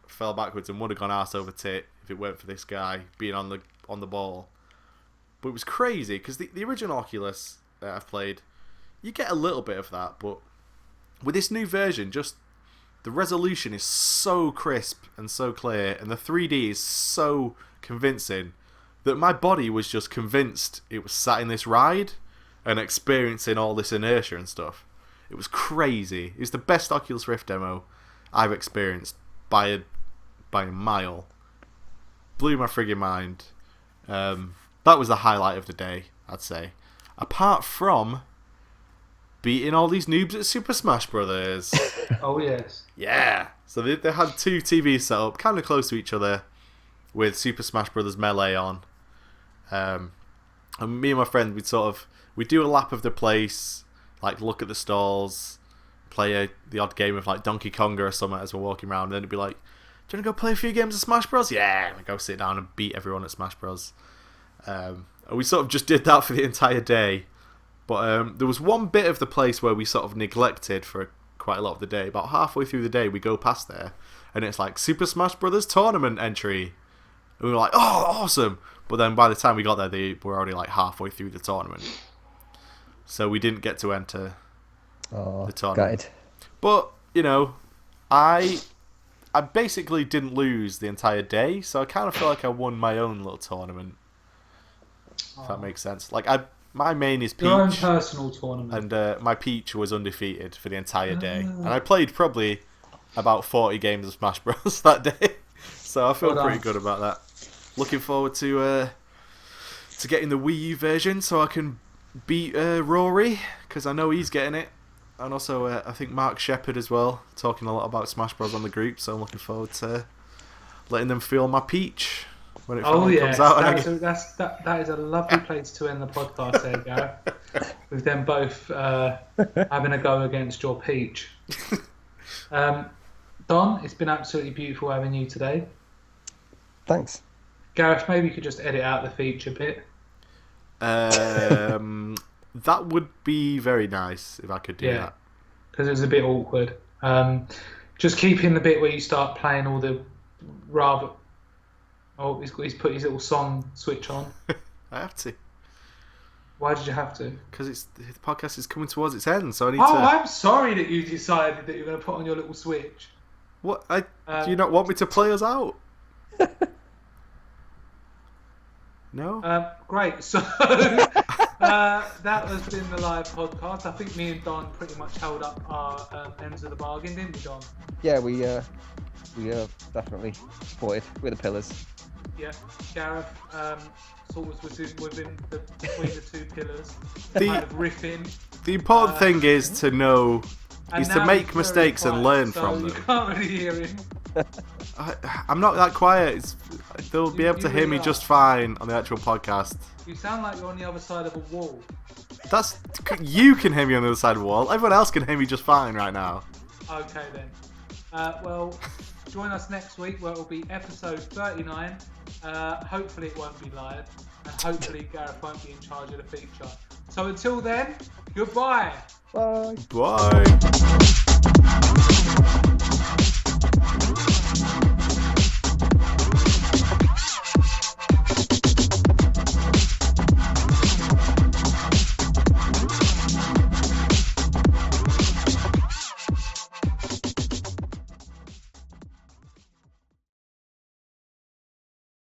B: fell backwards and would have gone arse over tit if it weren't for this guy being on the ball. But it was crazy because the original Oculus that I've played, you get a little bit of that, but with this new version, just the resolution is so crisp and so clear, and the 3D is so convincing that my body was just convinced it was sat in this ride and experiencing all this inertia and stuff. It was crazy. It was the best Oculus Rift demo I've experienced by a mile. Blew my friggin' mind. That was the highlight of the day, I'd say. Apart from beating all these noobs at Super Smash Brothers.
H: Oh, yes.
B: Yeah. So they had two TVs set up, kind of close to each other, with Super Smash Brothers Melee on. And me and my friend, we'd do a lap of the place, like look at the stalls, play the odd game of like Donkey Konga or something as we're walking around, and then it'd be like, do you want to go play a few games of Smash Bros? Yeah, and go sit down and beat everyone at Smash Bros. And we sort of just did that for the entire day. But there was one bit of the place where we sort of neglected for quite a lot of the day. About halfway through the day, we go past there, and it's like Super Smash Brothers tournament entry. And we were like, oh, awesome! But then by the time we got there, they were already like halfway through the tournament. So we didn't get to enter the tournament.
I: Gutted.
B: But, you know, I basically didn't lose the entire day, so I kind of feel like I won my own little tournament. If that makes sense. Like, my main is Peach.
H: Your own personal tournament.
B: And my Peach was undefeated for the entire day. And I played probably about 40 games of Smash Bros. That day. So I feel pretty good about that. Looking forward to getting the Wii U version so I can beat Rory, because I know he's getting it. And also, I think Mark Shepard as well, talking a lot about Smash Bros. On the group. So I'm looking forward to letting them feel my Peach when it finally comes out.
H: That is a lovely place to end the podcast there, Gareth. With them both having a go against your Peach. Don, it's been absolutely beautiful having you today.
I: Thanks.
H: Gareth, maybe you could just edit out the feature bit.
B: That would be very nice if I could do that.
H: Because it was a bit awkward. Just keep in the bit where you start playing all the rather... Oh, he's put his little song switch on.
B: I have to.
H: Why did you have to?
B: Because the podcast is coming towards its end, so I need to...
H: I'm sorry that you decided that you're going to put on your little switch.
B: What? Do you not want me to play us out? No?
H: Great. So that has been the live podcast. I think me and Don pretty much held up our ends of the bargain, didn't we, Don?
I: Yeah, we definitely supported. We're the pillars.
H: Yeah, Gareth sort of was between the two pillars,
B: kind
H: of riffing.
B: The important thing is to know, is to make
H: he's
B: mistakes
H: very
B: and
H: quiet,
B: learn from them.
H: You can't really hear him.
B: I'm not that quiet. They'll be able to hear me just fine on the actual podcast.
H: You sound like you're on the other side of a wall.
B: You can hear me on the other side of the wall. Everyone else can hear me just fine right now.
H: Okay then. Well, join us next week where it will be episode 39. Hopefully it won't be live, and hopefully Gareth won't be in charge of the feature. So until then, goodbye.
I: Bye.
B: Bye.